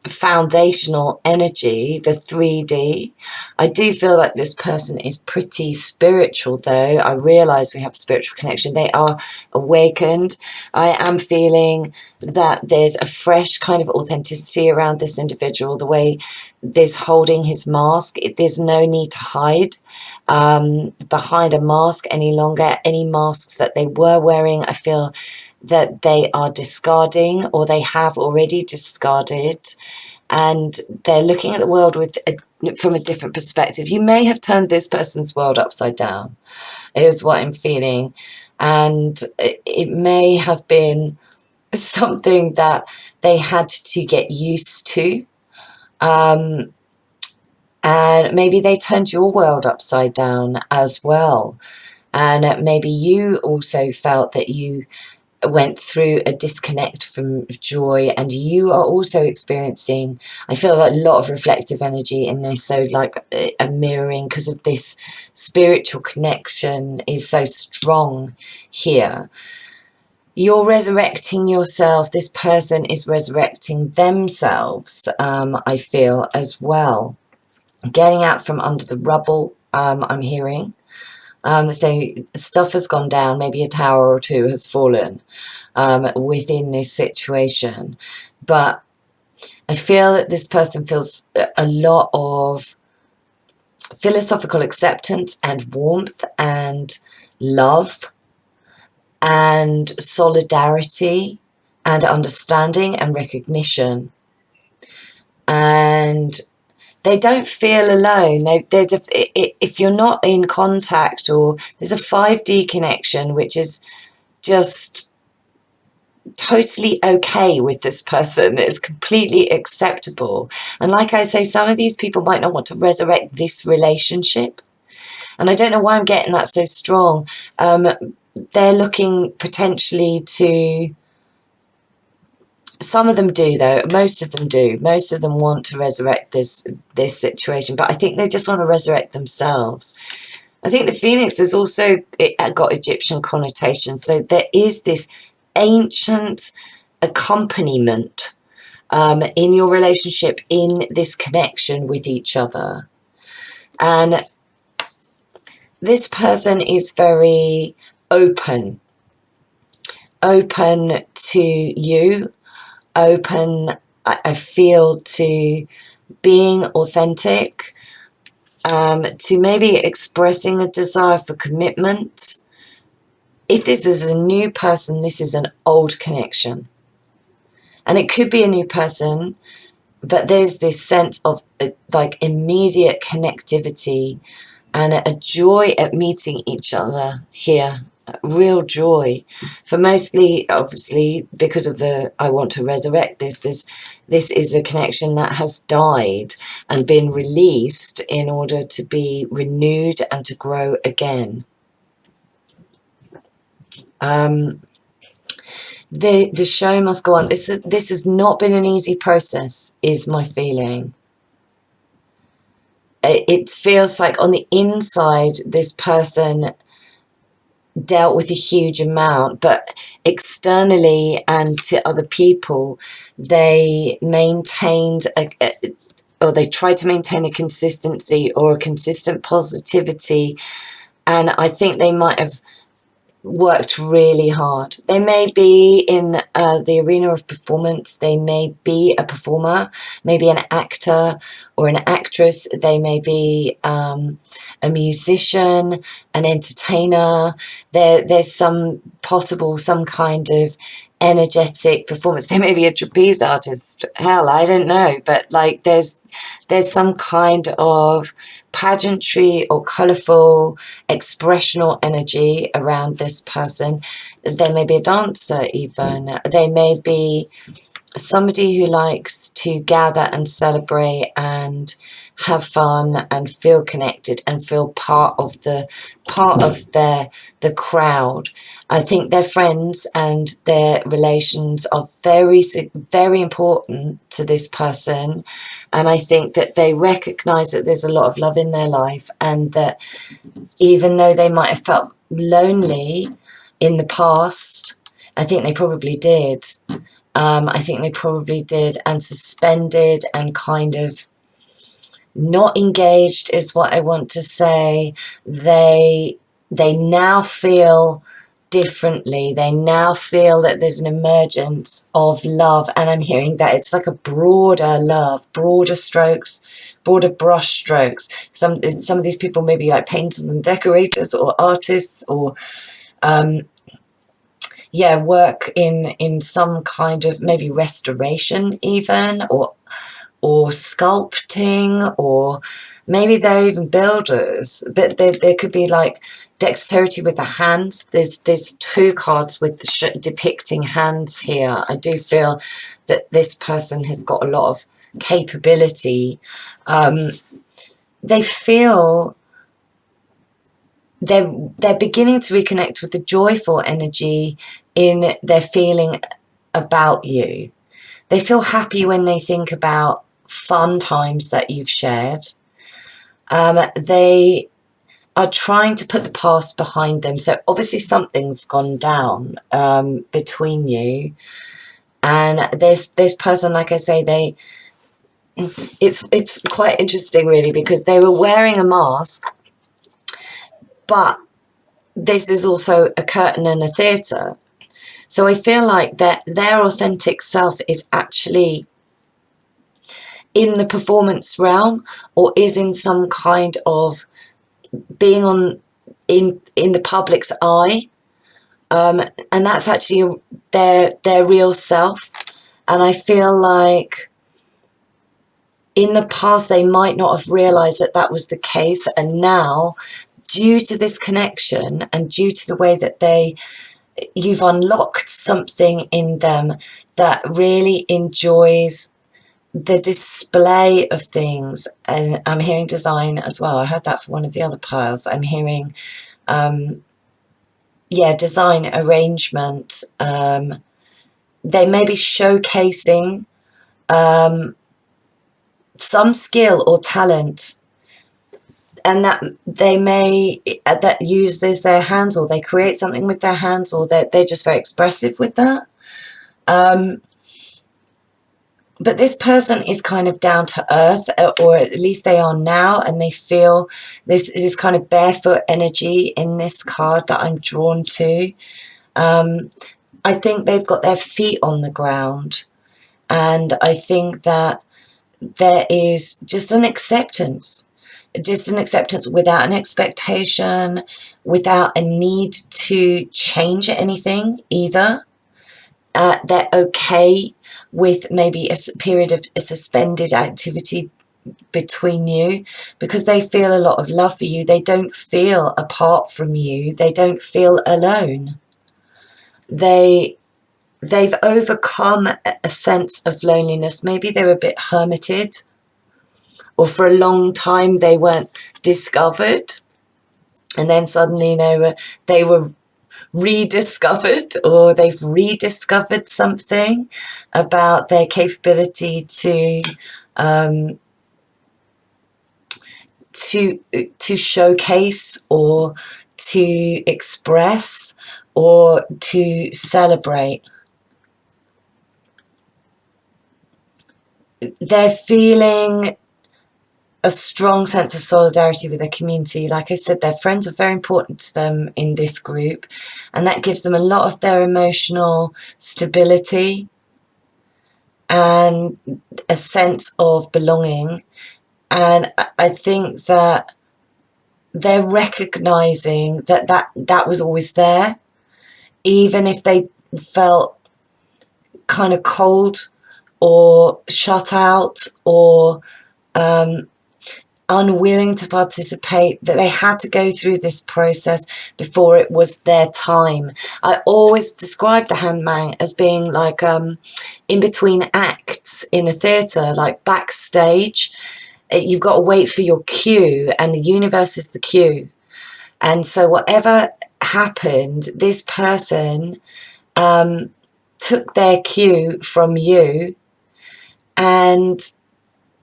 foundational energy, the 3D. I do feel like this person is pretty spiritual though. I realise we have a spiritual connection. They are awakened. I am feeling that there's a fresh kind of authenticity around this individual, the way this holding his mask. There's no need to hide behind a mask any longer. Any masks that they were wearing, I feel that they are discarding, or they have already discarded, and they're looking at the world from a different perspective. You may have turned this person's world upside down, is what I'm feeling, and it may have been something that they had to get used to, and maybe they turned your world upside down as well, and maybe you also felt that you went through a disconnect from joy, and you are also experiencing, I feel like, a lot of reflective energy in this, so like a mirroring, because of this spiritual connection is so strong here. You're resurrecting yourself. This person is resurrecting themselves, I feel, as well. Getting out from under the rubble, I'm hearing. So stuff has gone down, maybe a tower or two has fallen within this situation. But I feel that this person feels a lot of philosophical acceptance and warmth and love and solidarity and understanding and recognition. And they don't feel alone. If you're not in contact, or there's a 5D connection, which is just totally okay with this person. It's completely acceptable. And like I say, some of these people might not want to resurrect this relationship. And I don't know why I'm getting that so strong. They're looking potentially to... Some of them do, though. Most of them do. Most of them want to resurrect this situation, but I think they just want to resurrect themselves. I think the phoenix has also got Egyptian connotations, so there is this ancient accompaniment in your relationship, in this connection with each other. And this person is very open to you, open, I feel, to being authentic, to maybe expressing a desire for commitment. If this is a new person, this is an old connection. And it could be a new person, but there's this sense of like immediate connectivity and a joy at meeting each other here. Real joy. For mostly, obviously, because of I want to resurrect this is a connection that has died and been released in order to be renewed and to grow again. The show must go on. This has not been an easy process, is my feeling. It feels like on the inside, this person dealt with a huge amount, but externally and to other people, they maintained or they tried to maintain a consistency or a consistent positivity. And I think they might have worked really hard. They may be in the arena of performance. They may be a performer, maybe an actor or an actress. They may be a musician, an entertainer. There's some kind of energetic performance. They may be a trapeze artist. Hell, I don't know. But like there's some kind of pageantry or colourful expressional energy around this person. They may be a dancer even. They may be somebody who likes to gather and celebrate and have fun and feel connected and feel part of the crowd. I think their friends and their relations are very, very important to this person, and I think that they recognize that there's a lot of love in their life, and that even though they might have felt lonely in the past, I think they probably did. I think they probably did, and suspended and kind of not engaged is what I want to say. They now feel differently. They now feel that there's an emergence of love, and I'm hearing that it's like a broader love, broader strokes, broader brush strokes. Some of these people may be like painters and decorators or artists, or yeah, work in some kind of maybe restoration even, or sculpting, or maybe they're even builders, but there could be like dexterity with the hands. There's two cards with depicting hands here. I do feel that this person has got a lot of capability. They feel they're beginning to reconnect with the joyful energy in their feeling about you. They feel happy when they think about fun times that you've shared. They are trying to put the past behind them. So obviously something's gone down between you. And this person, like I say, it's quite interesting really, because they were wearing a mask, but this is also a curtain and a theatre. So I feel like that their authentic self is actually in the performance realm, or is in some kind of being in the public's eye, and that's actually their real self. And I feel like in the past they might not have realized that that was the case, and now, due to this connection and due to the way that you've unlocked something in them that really enjoys the display of things. And I'm hearing design as well. I heard that for one of the other piles. I'm hearing design, arrangement. They may be showcasing some skill or talent, and that they may that use their hands, or they create something with their hands, or they're just very expressive with that. But this person is kind of down to earth, or at least they are now, and they feel this kind of barefoot energy in this card that I'm drawn to. I think they've got their feet on the ground, and I think that there is just an acceptance without an expectation, without a need to change anything either. They're okay with maybe a period of a suspended activity between you, because they feel a lot of love for you. They don't feel apart from you. They don't feel alone. They've overcome a sense of loneliness. Maybe they were a bit hermited, or for a long time they weren't discovered, and then suddenly they were rediscovered, or they've rediscovered something about their capability to showcase, or to express, or to celebrate. They're feeling a strong sense of solidarity with their community. Like I said, their friends are very important to them in this group, and that gives them a lot of their emotional stability and a sense of belonging. And I think that they're recognizing that was always there, even if they felt kind of cold or shut out, or unwilling to participate, that they had to go through this process before it was their time. I always describe the hangman as being like in between acts in a theatre, like backstage. You've got to wait for your cue, and the universe is the cue. And so whatever happened, this person took their cue from you, and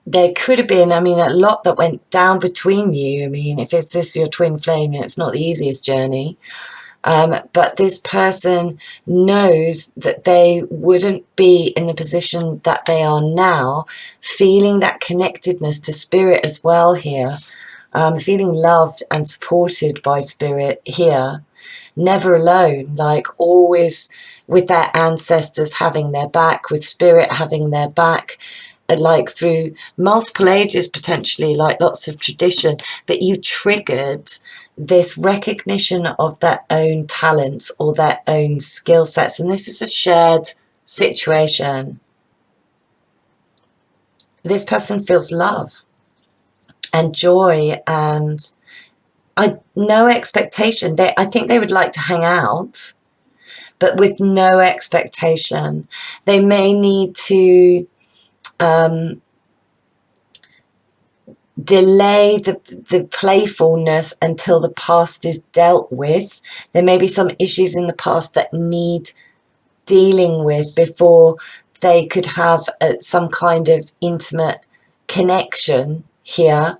there could have been, a lot that went down between you. If it's this your twin flame, it's not the easiest journey. But this person knows that they wouldn't be in the position that they are now, feeling that connectedness to spirit as well here, feeling loved and supported by spirit here, never alone, like always with their ancestors having their back, with spirit having their back. like through multiple ages, potentially, like lots of tradition, but you triggered this recognition of their own talents or their own skill sets. And this is a shared situation. This person feels love and joy and no expectation. I think they would like to hang out, but with no expectation. They may need to delay the playfulness until the past is dealt with. There may be some issues in the past that need dealing with before they could have some kind of intimate connection here.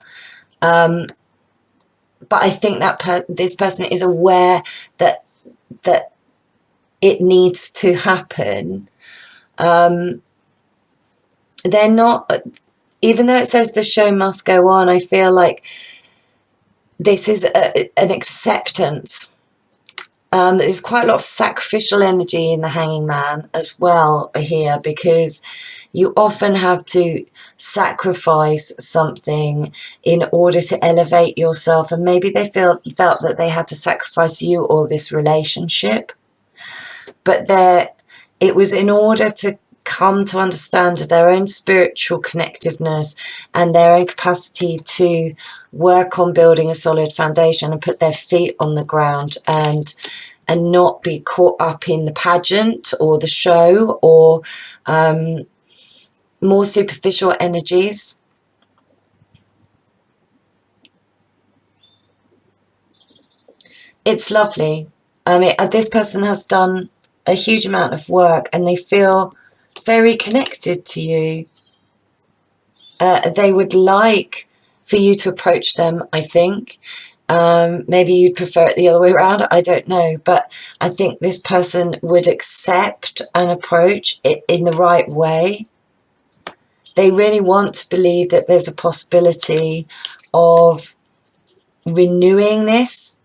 But I think that this person is aware that it needs to happen. They're not, even though it says the show must go on, I feel like this is an acceptance. There's quite a lot of sacrificial energy in the Hanging Man as well here, because you often have to sacrifice something in order to elevate yourself, and maybe they felt that they had to sacrifice you or this relationship, but it was in order to come to understand their own spiritual connectiveness and their own capacity to work on building a solid foundation and put their feet on the ground and not be caught up in the pageant or the show or more superficial energies. It's lovely. I mean, this person has done a huge amount of work and they feel very connected to you. They would like for you to approach them, I think. Maybe you'd prefer it the other way around, I don't know. But I think this person would accept an approach in the right way. They really want to believe that there's a possibility of renewing this.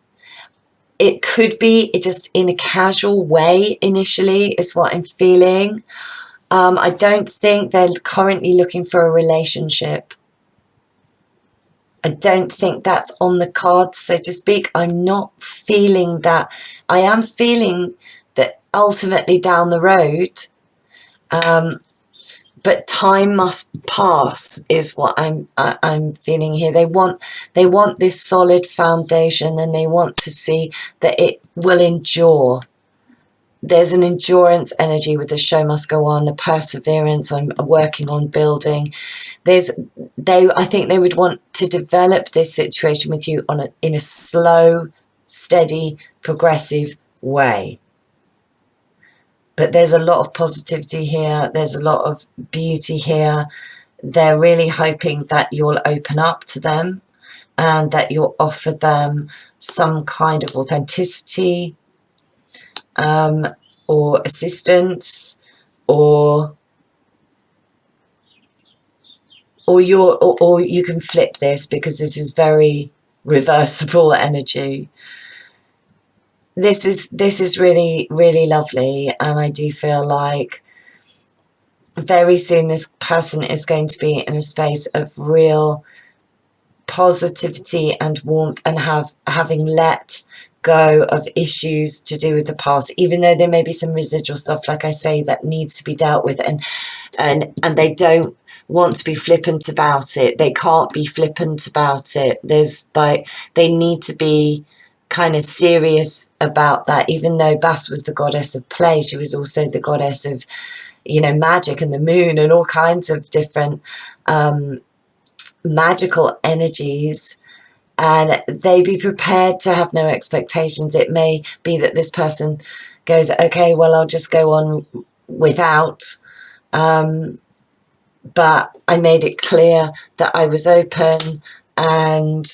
It could be just in a casual way initially, is what I'm feeling. I don't think they're currently looking for a relationship. I don't think that's on the cards, so to speak. I'm not feeling that. I am feeling that ultimately down the road, but time must pass is what I'm feeling here. They want this solid foundation, and they want to see that it will endure. There's an endurance energy with the show must go on, the perseverance I'm working on building. I think they would want to develop this situation with you in a slow, steady, progressive way. But there's a lot of positivity here. There's a lot of beauty here. They're really hoping that you'll open up to them and that you'll offer them some kind of authenticity, or assistance, or you can flip this, because this is very reversible energy. This is really, really lovely, and I do feel like very soon this person is going to be in a space of real positivity and warmth, and having let go of issues to do with the past, even though there may be some residual stuff, like I say, that needs to be dealt with, and they don't want to be flippant about it. They can't be flippant about it. There's they need to be kind of serious about that. Even though Bas was the goddess of play, she was also the goddess of, magic and the moon and all kinds of different magical energies. And they be prepared to have no expectations. It may be that this person goes, okay, well, I'll just go on without. But I made it clear that I was open, and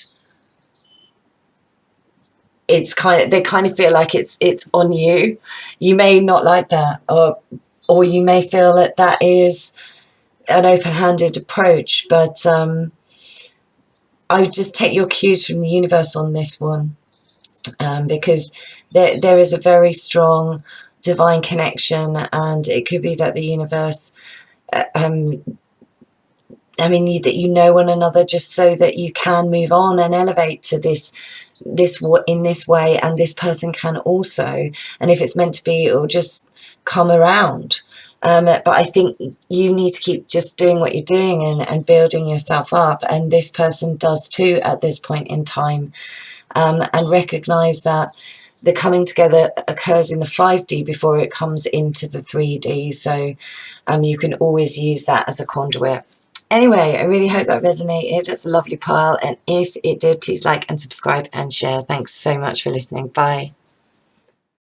they kind of feel like it's on you. You may not like that, or you may feel that is an open-handed approach, but I would just take your cues from the universe on this one, because there is a very strong divine connection, and it could be that the universe I mean, that you know one another just so that you can move on and elevate to this in this way, and this person can also, and if it's meant to be, it'll just come around. But I think you need to keep just doing what you're doing and building yourself up, and this person does too at this point in time, and recognize that the coming together occurs in the 5D before it comes into the 3D, so you can always use that as a conduit. Anyway, I really hope that resonated. It's a lovely pile, and if it did, please like and subscribe and share. Thanks so much for listening. Bye.